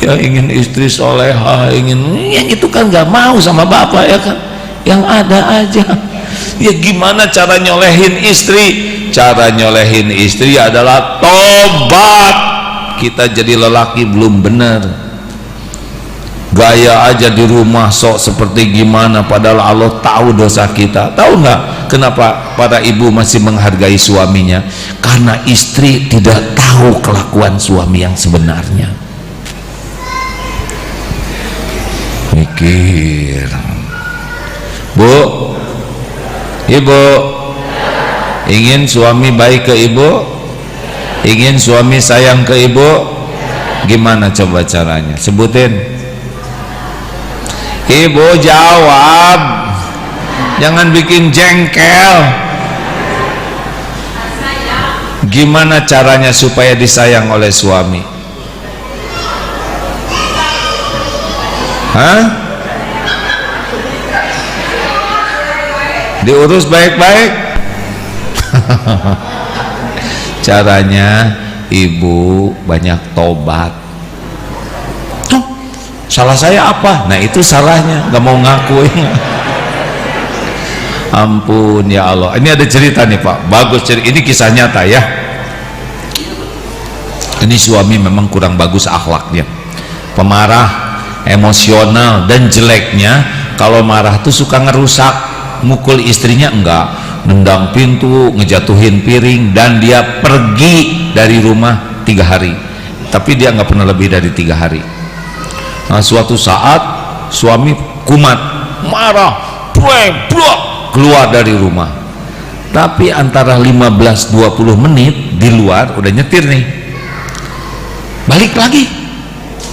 Ya ingin istri soleha, ingin yang itu kan gak mau sama bapak ya kan. Yang ada aja. Ya gimana cara nyolehin istri? Cara nyolehin istri adalah tobat. Kita jadi lelaki belum benar. Gaya aja di rumah sok seperti gimana, padahal Allah tahu dosa kita. Tahu nggak kenapa para ibu masih menghargai suaminya? Karena istri tidak tahu kelakuan suami yang sebenarnya. Mikir, Bu, Ibu, ingin suami baik ke ibu? Ingin suami sayang ke ibu? Gimana coba caranya? Sebutin. Ibu jawab, jangan bikin jengkel. Gimana caranya supaya disayang oleh suami? Diurus baik-baik. Caranya ibu banyak tobat. Salah saya apa? Nah itu salahnya, gak mau ngakuin. Ampun ya Allah. Ini ada cerita nih Pak, bagus cerita. Ini kisah nyata ya. Ini suami memang kurang bagus akhlaknya, pemarah, emosional, dan jeleknya kalau marah tuh suka ngerusak. Mukul istrinya enggak, nendang pintu, ngejatuhin piring, dan dia pergi dari rumah 3 hari. Tapi dia nggak pernah lebih dari 3 hari. Nah, suatu saat suami kumat, marah, keluar dari rumah. Tapi antara 15-20 menit di luar udah nyetir nih. Balik lagi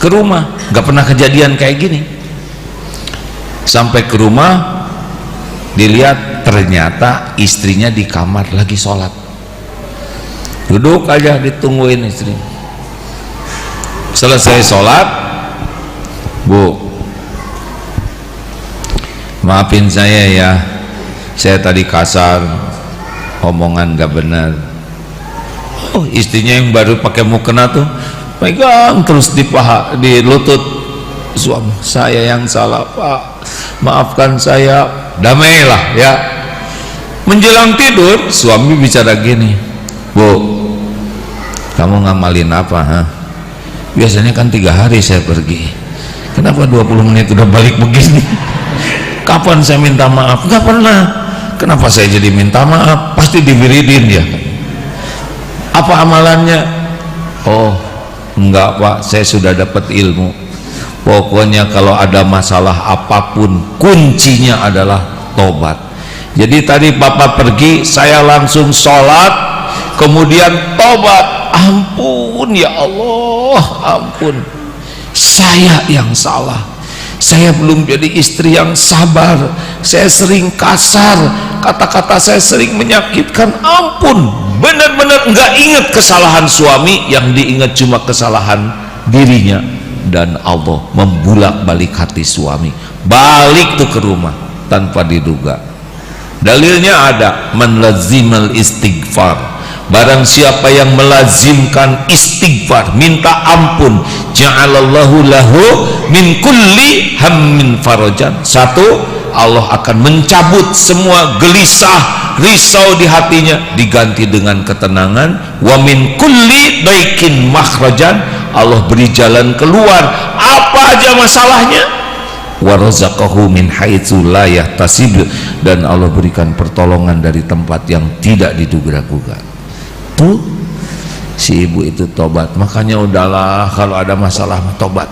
ke rumah, nggak pernah kejadian kayak gini. Sampai ke rumah dilihat ternyata istrinya di kamar lagi sholat. duduk aja ditungguin istri. Selesai sholat, Bu, maafin saya ya, saya tadi kasar, omongan gak benar. Oh, istrinya yang baru pakai mukena tuh pegang terus di paha, di lutut. Suami, saya yang salah Pak, maafkan saya. Damailah ya. Menjelang tidur suami bicara gini, Bu, kamu ngamalin apa? Ha? Biasanya kan 3 hari saya pergi, kenapa 20 menit udah balik begini? Kapan saya minta maaf? Gak pernah. Kenapa saya jadi minta maaf? Pasti diwiridin ya. Apa amalannya? Oh enggak Pak, saya sudah dapat ilmu. Pokoknya kalau ada masalah apapun, kuncinya adalah tobat. Jadi tadi Bapak pergi, saya langsung sholat, kemudian tobat. Ampun ya Allah, ampun, saya yang salah, saya belum jadi istri yang sabar, saya sering kasar, kata-kata saya sering menyakitkan. Ampun, benar-benar nggak ingat kesalahan suami, yang diingat cuma kesalahan dirinya. Dan Allah membulak-balik hati suami, balik tuh ke rumah tanpa diduga. Dalilnya ada, man lazimal istighfar, barang siapa yang melazimkan istighfar, minta ampun, ja'alallahu lahu min kulli hammin farajan. Satu, Allah akan mencabut semua gelisah, risau di hatinya, diganti dengan ketenangan. Wa min kulli daikin makhrajan, Allah beri jalan keluar apa aja masalahnya. Wa razaqahu min haitsu la yahtasib, dan Allah berikan pertolongan dari tempat yang tidak diduga-duga. Tuh si ibu itu tobat. Makanya udahlah, kalau ada masalah tobat.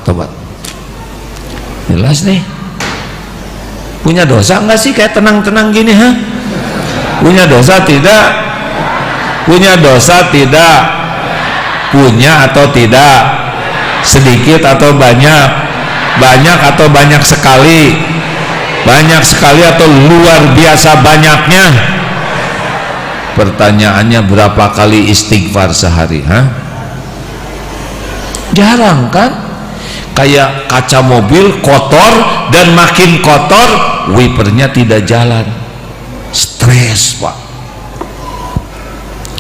Jelas nih. Punya dosa enggak sih kayak tenang-tenang gini, ha? Punya dosa tidak? Punya dosa tidak? Punya atau tidak? Sedikit atau banyak? Banyak atau banyak sekali? Banyak sekali atau luar biasa banyaknya? Pertanyaannya, berapa kali istighfar sehari, ha? Jarang kan? Kayak kaca mobil kotor, dan makin kotor wipernya tidak jalan, stres Pak.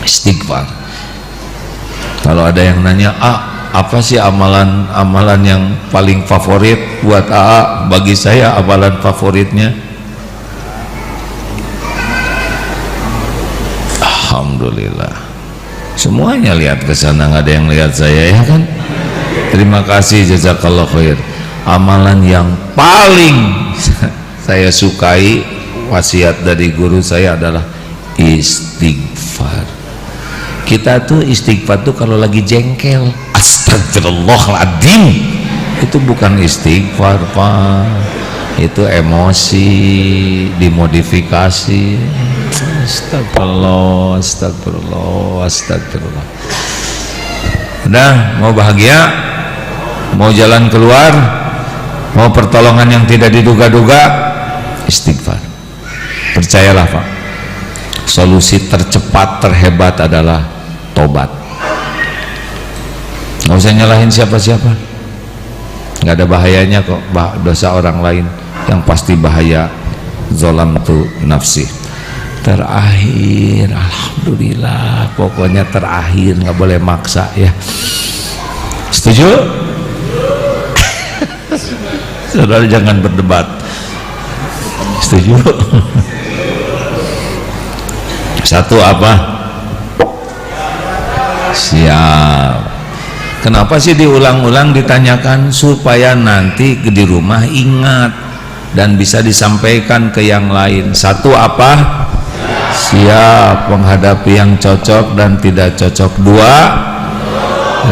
Istighfar. Kalau ada yang nanya, apa sih amalan yang paling favorit buat AA? Bagi saya amalan favoritnya, alhamdulillah, semuanya lihat ke sana, nggak ada yang lihat saya, ya kan? Terima kasih, jazakallah khair. Amalan yang paling saya sukai, wasiat dari guru saya, adalah istighfar. Kita tuh istighfar tuh kalau lagi jengkel, astagfirullahaladzim, itu bukan istighfar Pak, itu emosi dimodifikasi. Astagfirullah, astagfirullah, astagfirullah. Udah, mau bahagia, mau jalan keluar, mau pertolongan yang tidak diduga-duga, istighfar. Percayalah Pak, solusi tercepat terhebat adalah tobat. Nggak usah nyalahin siapa-siapa, nggak ada bahayanya kok dosa orang lain. Yang pasti bahaya zolam tu nafsi. Terakhir, alhamdulillah, pokoknya terakhir, nggak boleh maksa ya. Setuju? Saudara jangan berdebat. Setuju? Satu apa? Siap. Kenapa sih diulang-ulang ditanyakan? Supaya nanti di rumah ingat dan bisa disampaikan ke yang lain. Satu apa? Siap menghadapi yang cocok dan tidak cocok. Dua,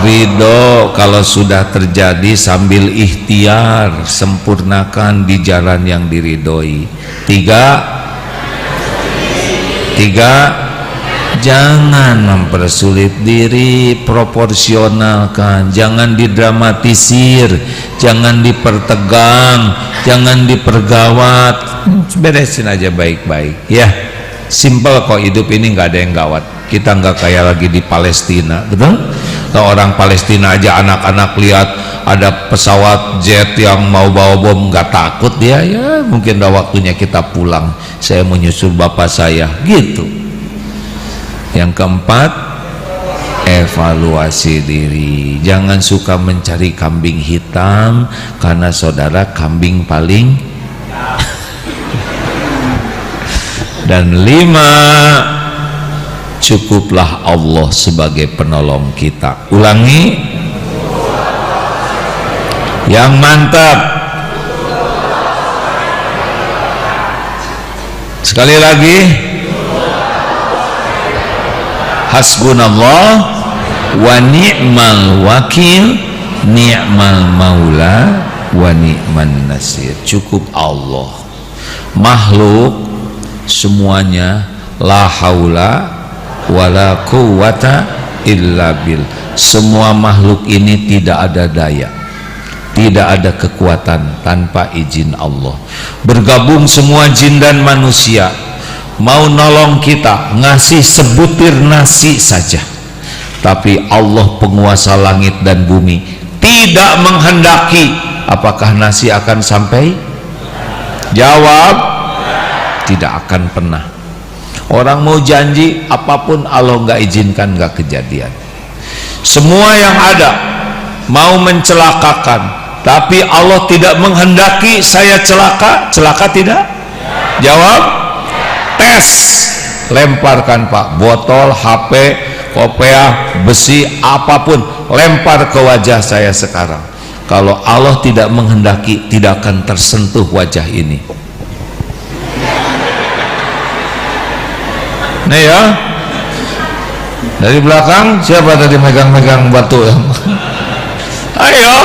ridho kalau sudah terjadi sambil ikhtiar, sempurnakan di jalan yang diridhoi. Tiga, jangan mempersulit diri, proporsionalkan, jangan didramatisir, jangan dipertegang, jangan dipergawat, beresin aja baik-baik ya. Simple kok, hidup ini nggak ada yang gawat. Kita nggak kayak lagi di Palestina, betul? Kalau orang Palestina aja anak-anak lihat ada pesawat jet yang mau bawa bom nggak takut dia, ya mungkin udah waktunya kita pulang, saya menyusul bapak saya gitu. Yang keempat, evaluasi diri. Jangan suka mencari kambing hitam, karena saudara kambing paling. Dan 5, cukuplah Allah sebagai penolong kita. Ulangi yang mantap, sekali lagi, hasbunallah wa ni'mal wakil, ni'mal maula wa ni'man nasir. Cukup Allah. Makhluk semuanya la haula wala quwata illa bil. Semua makhluk ini tidak ada daya, tidak ada kekuatan tanpa izin Allah. Bergabung semua jin dan manusia, mau nolong kita, ngasih sebutir nasi saja, tapi Allah penguasa langit dan bumi tidak menghendaki, apakah nasi akan sampai? Jawab, tidak akan pernah. Orang mau janji apapun, Allah nggak izinkan, nggak kejadian. Semua yang ada mau mencelakakan, tapi Allah tidak menghendaki saya celaka. Celaka tidak? Jawab, tes. Lemparkan Pak, botol, HP, kopiah, besi, apapun, lempar ke wajah saya sekarang. Kalau Allah tidak menghendaki, tidak akan tersentuh wajah ini. Nih ya, dari belakang siapa tadi megang-megang batu? Ayo,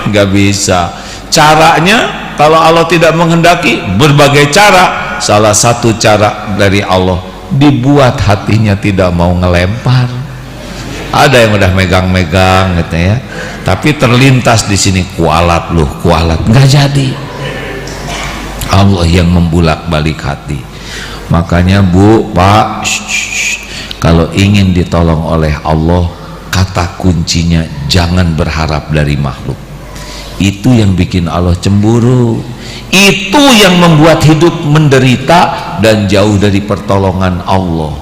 nggak bisa. Caranya, kalau Allah tidak menghendaki, berbagai cara. Salah satu cara dari Allah, dibuat hatinya tidak mau ngelempar. Ada yang udah megang-megang gitu ya, tapi terlintas di sini, kualat loh, kualat, nggak jadi. Allah yang membulak-balik hati. Makanya Bu, Pak, kalau ingin ditolong oleh Allah, kata kuncinya jangan berharap dari makhluk. Itu yang bikin Allah cemburu, itu yang membuat hidup menderita dan jauh dari pertolongan Allah.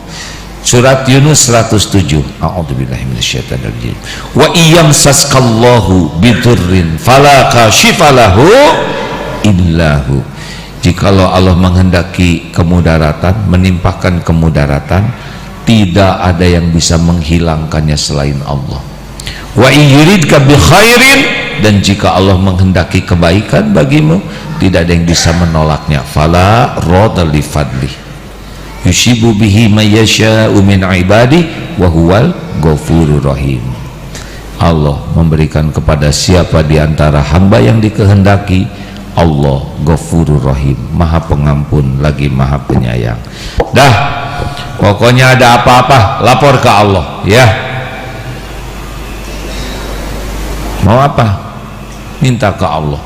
Surat Yunus 107. A'udzubillahi minasyaitonirrajim. Wa iyamsaskallahu bidurrin fala kashifalahu illahu. Jikalau Allah menghendaki kemudaratan, menimpakan kemudaratan, tidak ada yang bisa menghilangkannya selain Allah. Wa yuridka bi khairin, dan jika Allah menghendaki kebaikan bagimu, tidak ada yang bisa menolaknya. Fala radha li fadli yusibu bihi may yasha'u min ibadi wa huwal ghafurur rahim. Allah memberikan kepada siapa di antara hamba yang dikehendaki. Allah Ghafurur Rahim, Maha Pengampun lagi Maha Penyayang. Dah, pokoknya ada apa-apa lapor ke Allah ya. Mau apa? Minta ke Allah.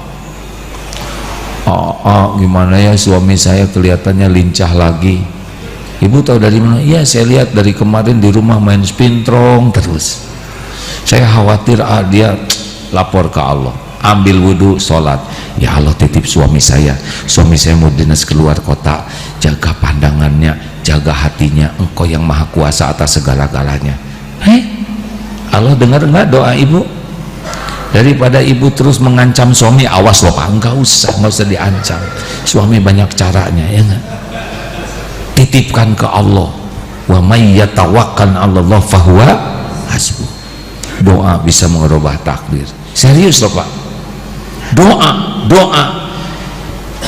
Gimana ya, suami saya kelihatannya lincah lagi. Ibu tahu dari mana? Iya, saya lihat dari kemarin di rumah main spintrong terus. Saya khawatir dia. Lapor ke Allah. Ambil wudhu, sholat. Ya Allah, titip suami saya mau dinas keluar kota, jaga pandangannya, jaga hatinya, Engkau yang maha kuasa atas segala-galanya. Allah dengar enggak doa ibu? Daripada ibu terus mengancam suami, awas loh Pak, enggak usah diancam, suami banyak caranya ya enggak? Titipkan ke Allah. Wa may yatawakkal 'alallah fahuwa hasbuh. Doa bisa mengubah takdir. Serius loh Pak. Doa.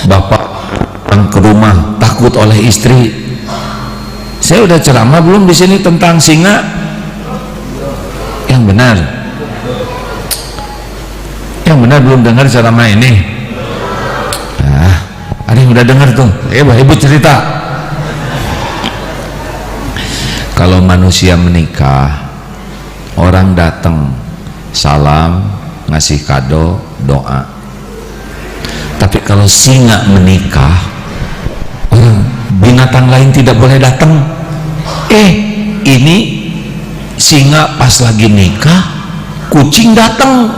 Bapak pulang ke rumah takut oleh istri. Saya udah ceramah belum di sini tentang singa? Yang benar belum dengar ceramah ini? Ada yang udah dengar tuh? Ibu cerita. Kalau manusia menikah, orang datang salam, ngasih kado, doa. Tapi kalau singa menikah, binatang lain tidak boleh datang. Ini singa pas lagi nikah, kucing datang,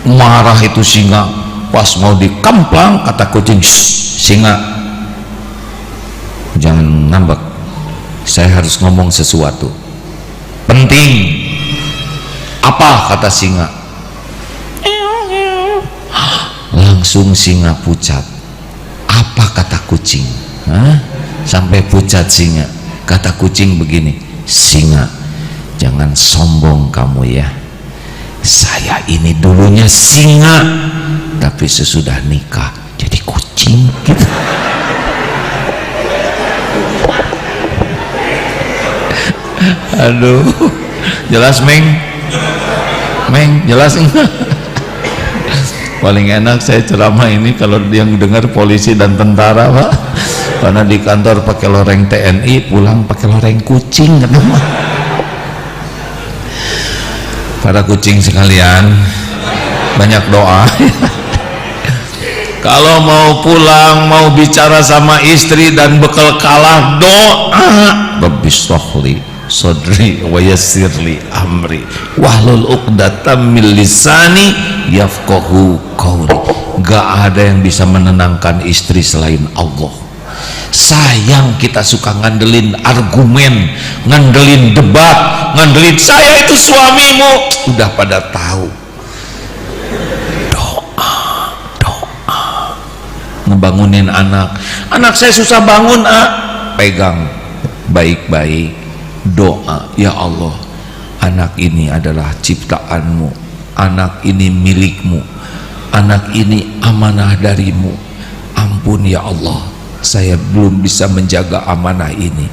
marah itu singa. Pas mau dikemplang, kata kucing, singa jangan ngambek, saya harus ngomong sesuatu penting. Apa? Kata singa. Langsung singa pucat. Apa kata kucing? Sampai pucat singa. Kata kucing begini, singa jangan sombong kamu ya, saya ini dulunya singa tapi sesudah nikah jadi kucing gitu. Aduh, jelas Meng jelas enggak? Paling enak saya ceramah ini kalau yang dengar polisi dan tentara, Pak, karena di kantor pakai loreng TNI, pulang pakai loreng kucing. Para kucing sekalian, banyak doa. Kalau mau pulang, mau bicara sama istri dan bekal kalah, doa. Rabbi shrahli sadri wa yassirli amri wahlul 'uqdatam min lisani yafqahu qawli. Gak ada yang bisa menenangkan istri selain Allah. Sayang kita suka ngandelin argumen, ngandelin debat, ngandelin saya itu suamimu. Udah pada tahu. Doa ngebangunin anak saya susah bangun, pegang baik-baik, doa, ya Allah, anak ini adalah ciptaanmu, anak ini milikmu, anak ini amanah darimu. Ampun ya Allah, saya belum bisa menjaga amanah ini,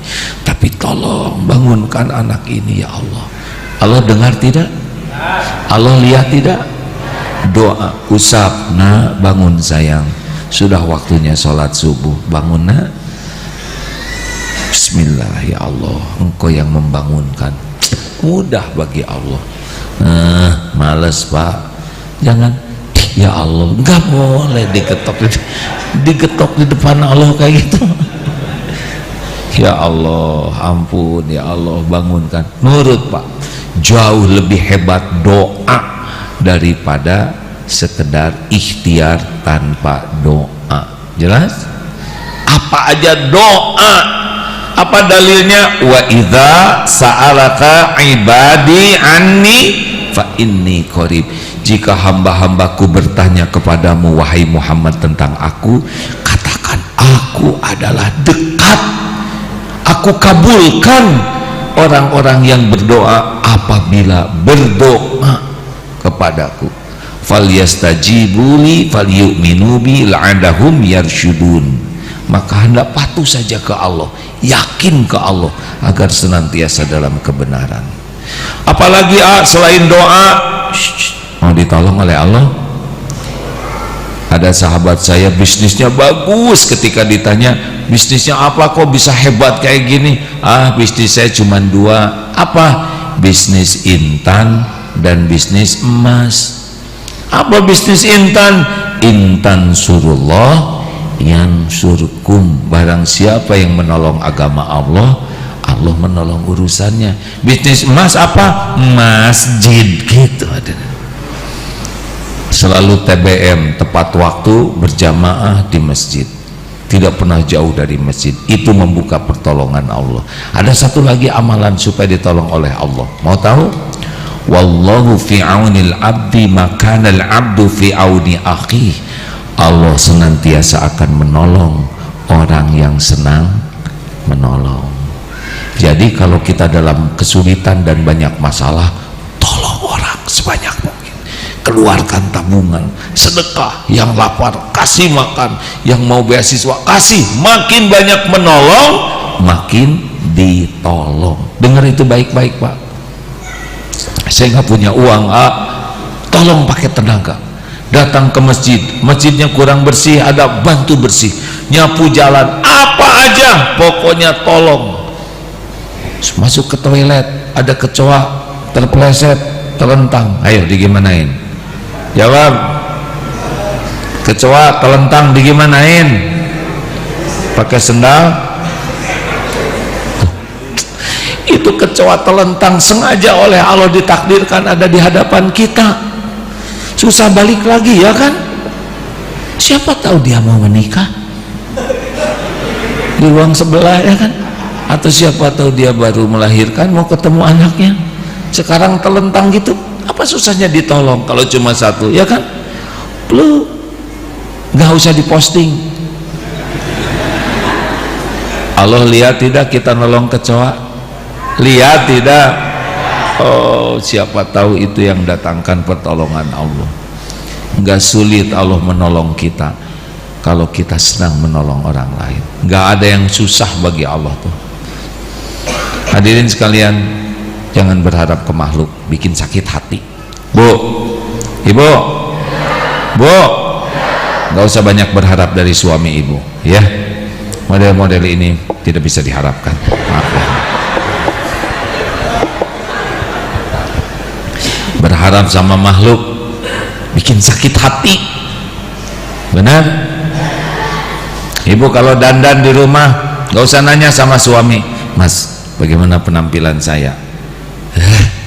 tapi tolong bangunkan anak ini ya Allah. Allah dengar tidak? Allah lihat tidak? Doa, usap, nak bangun sayang, sudah waktunya sholat subuh, bangun nak. Bismillah ya Allah, engkau yang membangunkan, mudah bagi Allah. Males Pak, jangan ya Allah, nggak boleh digetok di depan Allah kayak gitu. Ya Allah, ampun ya Allah, bangunkan. Nurut Pak, jauh lebih hebat doa daripada sekedar ikhtiar tanpa doa. Jelas? Apa aja doa. Apa dalilnya? Wa idza sa'alaka ibadi anni fa inni qarib. Jika hamba-hambaku bertanya kepadamu wahai Muhammad tentang aku, katakan aku adalah dekat. Aku kabulkan orang-orang yang berdoa apabila berdoa kepadaku. Falyastajibuli falyu'minu bi la'allahum yarsyudun. Maka hendak patuh saja ke Allah, yakin ke Allah agar senantiasa dalam kebenaran. Apalagi selain doa, mau ditolong oleh Allah. Ada sahabat saya bisnisnya bagus, ketika ditanya bisnisnya apa kok bisa hebat kayak gini, bisnis saya cuma dua. Apa? Bisnis intan dan bisnis emas. Apa bisnis intan? Intan surullah yang surkum, barang siapa yang menolong agama Allah, Allah menolong urusannya. Bisnis emas apa? Masjid gitu. Ada selalu TBM, tepat waktu, berjamaah di masjid, tidak pernah jauh dari masjid. Itu membuka pertolongan Allah. Ada satu lagi amalan supaya ditolong oleh Allah, mau tahu? Wallahu fi aunil abdi makanal abdu fi auni akhi. Allah senantiasa akan menolong orang yang senang menolong. Jadi kalau kita dalam kesulitan dan banyak masalah, tolong orang sebanyak mungkin. Keluarkan tabungan, sedekah, yang lapar kasih makan, yang mau beasiswa kasih. Makin banyak menolong, makin ditolong. Dengar itu baik-baik Pak. Saya nggak punya uang, tolong pakai tenaga. Datang ke masjid, masjidnya kurang bersih, ada bantu bersih, nyapu jalan, apa aja pokoknya tolong. Masuk ke toilet, ada kecoa terpeleset, terlentang, ayo digimanain? Jawab. Kecoa terlentang digimanain? Pakai sendal, Itu kecoa telentang sengaja oleh Allah ditakdirkan ada di hadapan kita. Susah balik lagi ya kan? Siapa tahu dia mau menikah di ruang sebelah ya kan? Atau siapa tahu dia baru melahirkan mau ketemu anaknya. Sekarang telentang gitu, apa susahnya ditolong kalau cuma satu ya kan? Lu nggak usah diposting. Allah lihat tidak kita nolong kecoa? Lihat tidak? Oh, siapa tahu itu yang datangkan pertolongan Allah. Nggak sulit Allah menolong kita kalau kita senang menolong orang lain. Nggak ada yang susah bagi Allah tuh. Hadirin sekalian, jangan berharap ke makhluk, bikin sakit hati. Bu, ibu, bu, nggak usah banyak berharap dari suami ibu ya. Model-model ini tidak bisa diharapkan. Maaf ya. Berharap sama makhluk bikin sakit hati. Benar? Ibu kalau dandan di rumah gak usah nanya sama suami, Mas bagaimana penampilan saya.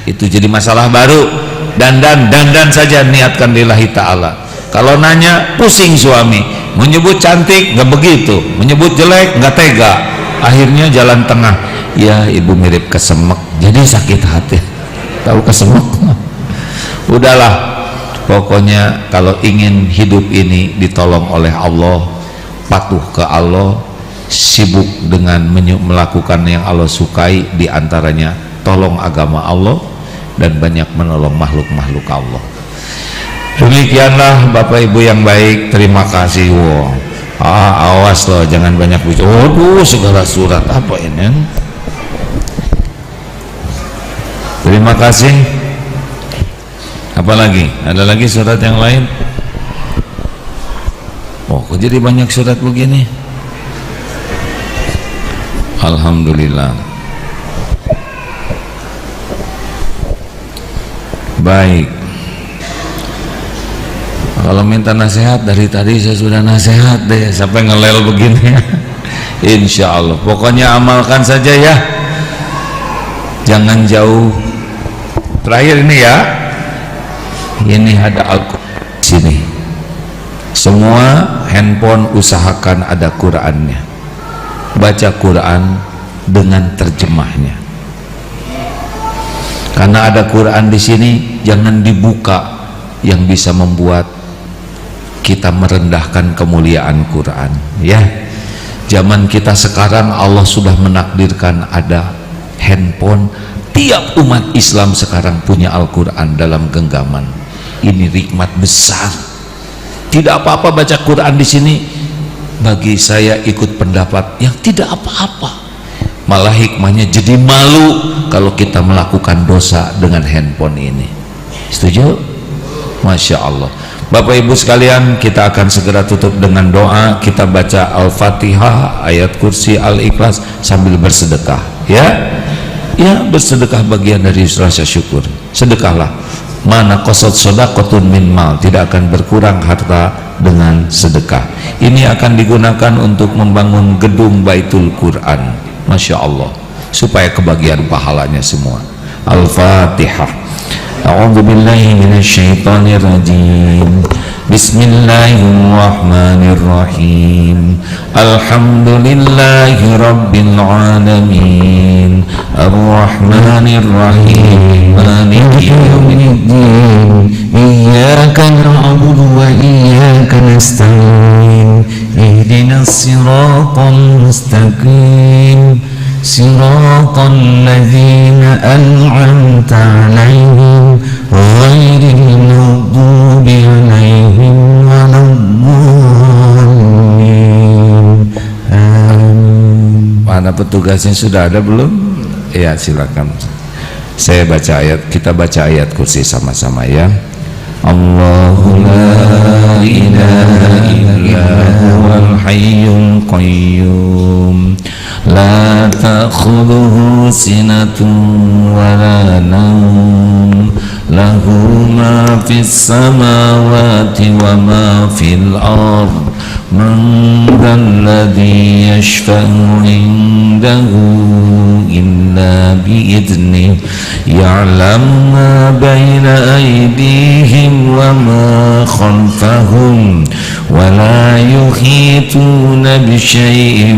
Itu jadi masalah baru. Dandan saja, niatkan lillahi ta'ala. Kalau nanya pusing suami, menyebut cantik nggak begitu, menyebut jelek nggak tega, akhirnya jalan tengah. Ya ibu mirip kesemek, jadi sakit hati. Tahu kesemek? Udahlah, pokoknya kalau ingin hidup ini ditolong oleh Allah, patuh ke Allah, sibuk dengan melakukan yang Allah sukai, diantaranya tolong agama Allah dan banyak menolong makhluk-makhluk Allah. Demikianlah Bapak Ibu yang baik, terima kasih. Wow. Awas loh, jangan banyak bicara. Waduh, segala surat apa ini? Terima kasih. Apalagi? Ada lagi surat yang lain? Oh, kok jadi banyak surat begini? Alhamdulillah. Baik. Kalau minta nasihat dari tadi saya sudah nasihat deh, sampai ngelel begini. Insya Allah, pokoknya amalkan saja ya, jangan jauh. Terakhir ini ya, ini ada Al-Quran di sini. Semua handphone usahakan ada Qurannya. Baca Quran dengan terjemahnya. Karena ada Quran di sini, jangan dibuka yang bisa membuat kita merendahkan kemuliaan Quran ya. Zaman kita sekarang Allah sudah menakdirkan ada handphone. Tiap umat Islam sekarang punya Al-Quran dalam genggaman. Ini nikmat besar. Tidak apa-apa baca Quran di sini. Bagi saya ikut pendapat yang tidak apa-apa, malah hikmahnya jadi malu kalau kita melakukan dosa dengan handphone ini. Setuju? Masya Allah. Bapak Ibu sekalian, kita akan segera tutup dengan doa. Kita baca Al-Fatihah, ayat kursi, Al-Ikhlas sambil bersedekah ya. Ya, bersedekah bagian dari rasa syukur. Sedekahlah. Mana qasad shadaqatun min mal, tidak akan berkurang harta dengan sedekah. Ini akan digunakan untuk membangun gedung Baitul Quran. Masya Allah, supaya kebagian pahalanya semua. Al-Fatihah. A'udzu billahi minasyaitonir rajim. Bismillahirrahmanirrahim. Alhamdulillahi rabbil alamin. Arrahmanir rahim. Maliki yaumiddin. Iyyaka na'budu wa iyyaka nasta'in. Ihdinas siratal mustaqim. Siratal ladzina an'amta 'alaihim ghairil maghdubi 'alaihim waladdallin. Amin. Mana petugasnya sudah ada belum? Ya, silakan. Saya baca ayat, kita baca ayat kursi sama-sama ya. Allahu la ilaha illa huwal hayyul qayyum. La ta'khudhuhu sinatun wa la nawm. Lahu ma fis samawati wa ma fil ardh. من ذا الذي يشفع عنده إلا بإذنه يعلم ما بين أيديهم وما خلفهم ولا يحيطون بشيء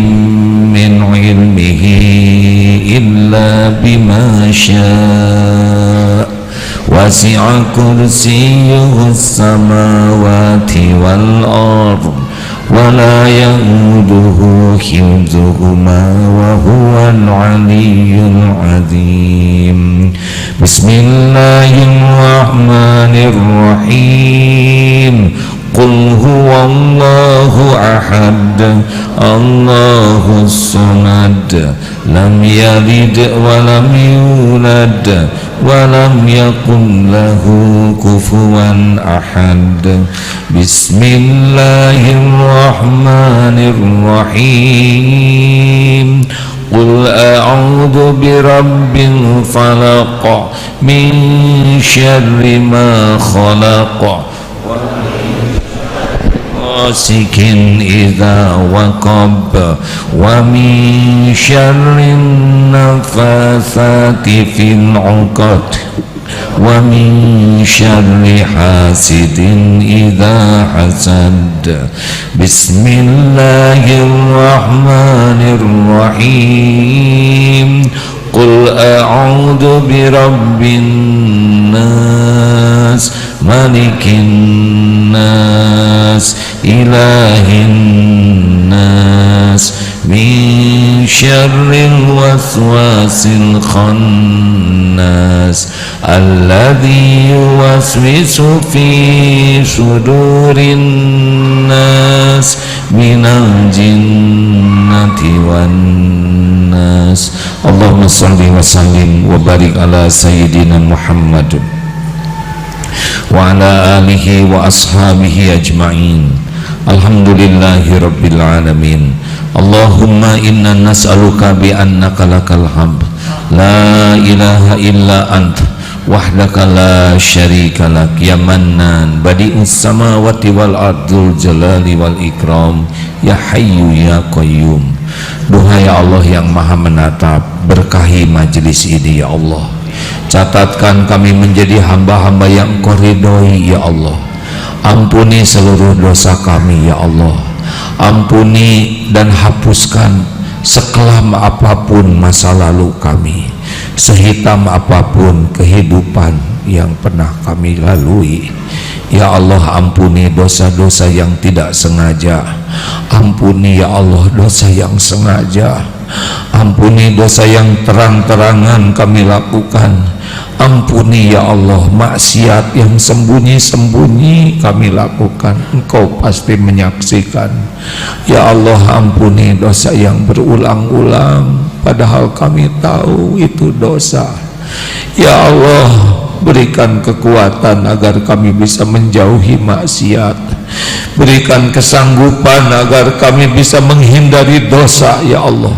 من علمه إلا بما شاء وسع كرسيه السماوات والأرض ولا يؤوده حفظهما وهو العلي العظيم بسم الله الرحمن الرحيم قل هو الله أحد الله الصمد لم يلد ولم يولد ولم يكن له كفوا أحد بسم الله الرحمن الرحيم قل أعوذ برب الفلق من شر ما خلق غاسق إذا وقب ومن شر النفاثات في العقد ومن شر حاسد إذا حسد بسم الله الرحمن الرحيم قل أعوذ برب الناس ملك الناس إله الناس من شر الوسواس الخناس الذي يوسوس في صدور الناس من الجنة والناس اللهم صل وسلم وبارك على سيدنا محمد وعلى آله وأصحابه أجمعين Alhamdulillahi Rabbil Alamin Allahumma inna nas'aluka bi'annaka lakal hamd la ilaha illa anta wahdaka la syarika lak ya mannan badi'us samawati wal ardul jalali wal ikram ya hayyu ya qayyum. Duha ya Allah yang maha menatap, berkahi majelis ini ya Allah, catatkan kami menjadi hamba-hamba yang Engkau ridhoi ya Allah. Ampuni seluruh dosa kami ya Allah, ampuni dan hapuskan sekelam apapun masa lalu kami, sehitam apapun kehidupan yang pernah kami lalui ya Allah. Ampuni dosa-dosa yang tidak sengaja, ampuni ya Allah dosa yang sengaja, ampuni dosa yang terang-terangan kami lakukan, ampuni ya Allah maksiat yang sembunyi-sembunyi kami lakukan, Engkau pasti menyaksikan ya Allah. Ampuni dosa yang berulang-ulang padahal kami tahu itu dosa ya Allah. Berikan kekuatan agar kami bisa menjauhi maksiat, berikan kesanggupan agar kami bisa menghindari dosa ya Allah.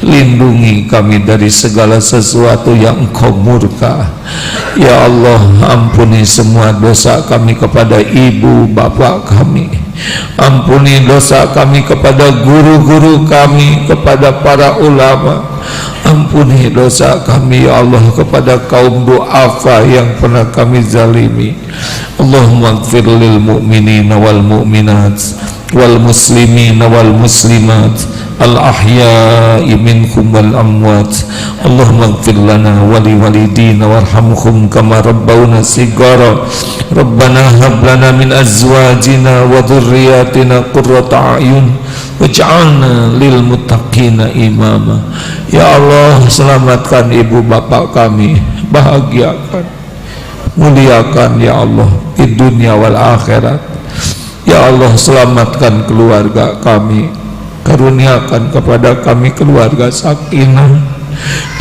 Lindungi kami dari segala sesuatu yang Engkau murka ya Allah. Ampuni semua dosa kami kepada ibu bapak kami, ampuni dosa kami kepada guru-guru kami, kepada para ulama, ampuni dosa kami ya Allah kepada kaum du'afa yang pernah kami zalimi. Allahumma ighfir lil mu'minina wal mu'minat wal muslimina wal muslimat al-ahya'i minkum wal amwat. Allahumma ighfir lana wa li walidina warhamhum kama rabbawna sigara. Rabbana hab lana min azwajina wa dhurriyyatina qurrata a'yun waj'alna lil muttaqina imama. Ya Allah, selamatkan ibu bapak kami, bahagiakan, muliakan ya Allah di dunia wal akhirat. Ya Allah, selamatkan keluarga kami, karuniakan kepada kami keluarga sakinah,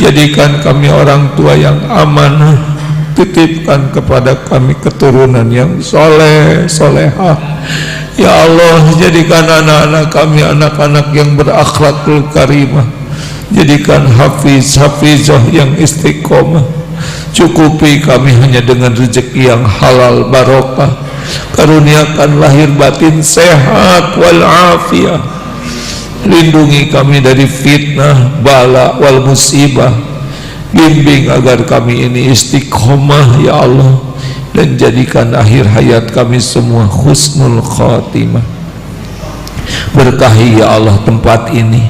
jadikan kami orang tua yang amanah, titipkan kepada kami keturunan yang soleh solehah. Ya Allah, jadikan anak-anak kami anak-anak yang berakhlakul karimah, jadikan hafiz hafizah yang istiqomah, Cukupi kami hanya dengan rezeki yang halal barokah. Karuniakan lahir batin sehat walafiat. Lindungi kami dari fitnah, bala, wal musibah. Bimbing agar kami ini istiqomah ya Allah, dan jadikan akhir hayat kami semua husnul khatimah. Berkahi ya Allah tempat ini,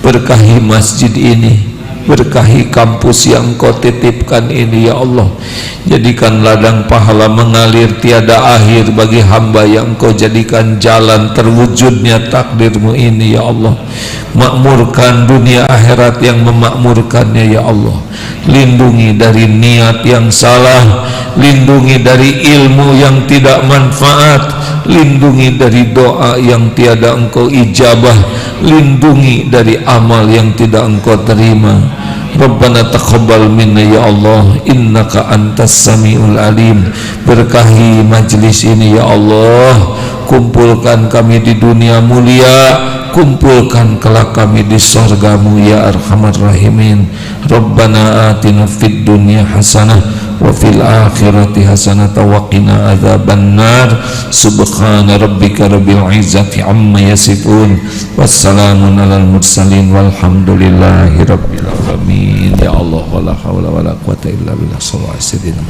berkahi masjid ini, berkahi kampus yang Kau titipkan ini ya Allah. Jadikan ladang pahala mengalir tiada akhir bagi hamba yang Kau jadikan jalan terwujudnya takdir-Mu ini ya Allah. Makmurkan dunia akhirat yang memakmurkannya ya Allah. Lindungi dari niat yang salah, lindungi dari ilmu yang tidak manfaat, lindungi dari doa yang tiada Engkau ijabah, lindungi dari amal yang tidak Engkau terima. Rabbana taqabbal minna ya Allah, innaka antas samiul alim. Berkahi majlis ini ya Allah, kumpulkan kami di dunia mulia, kumpulkan kelak kami di surga-Mu ya arhamar rahimin. Rabbana atina fid dunya hasanah wa fil akhirati hasanah wa qina adzabannar. Subhana rabbika rabbil izzati amma yasifun, wassalamun alal mursalin walhamdulillahi rabbil alamin. Ya Allah, wala haula wala quwata illa billah. Sallallahu alaihi wasallam.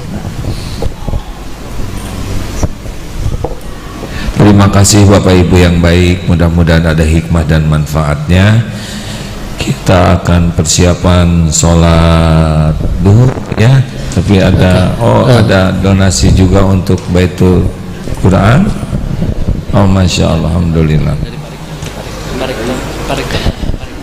Terima kasih Bapak Ibu yang baik, mudah-mudahan ada hikmah dan manfaatnya. Kita akan persiapan sholat duhur ya, tapi ada ada donasi juga untuk Baitul Quran. Oh Masya Allah, Alhamdulillah.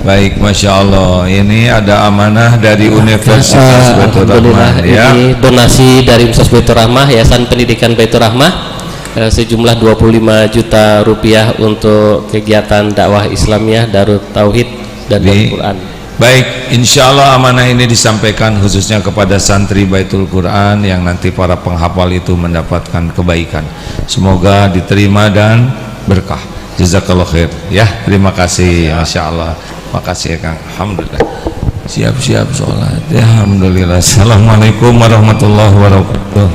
Baik, Masya Allah. Ini ada amanah dari Universitas Baitur Rahmah ya. Ini donasi dari Universitas Baitur Rahmah, Yayasan Pendidikan Baitur Rahmah, sejumlah 25 juta rupiah untuk kegiatan dakwah Islamiyah Darut Tauhid dan Darul Quran. Baik, insya Allah amanah ini disampaikan khususnya kepada santri Baitul Quran yang nanti para penghafal itu mendapatkan kebaikan. Semoga diterima dan berkah. Jazakallah khair ya. Terima kasih, Masya Allah. Makasih ya Kang. Alhamdulillah. Siap-siap sholat ya. Alhamdulillah. Assalamualaikum warahmatullahi wabarakatuh.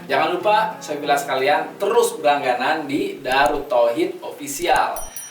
Jangan lupa, saya bilang sekalian, terus berlangganan di Darut Tauhid Official.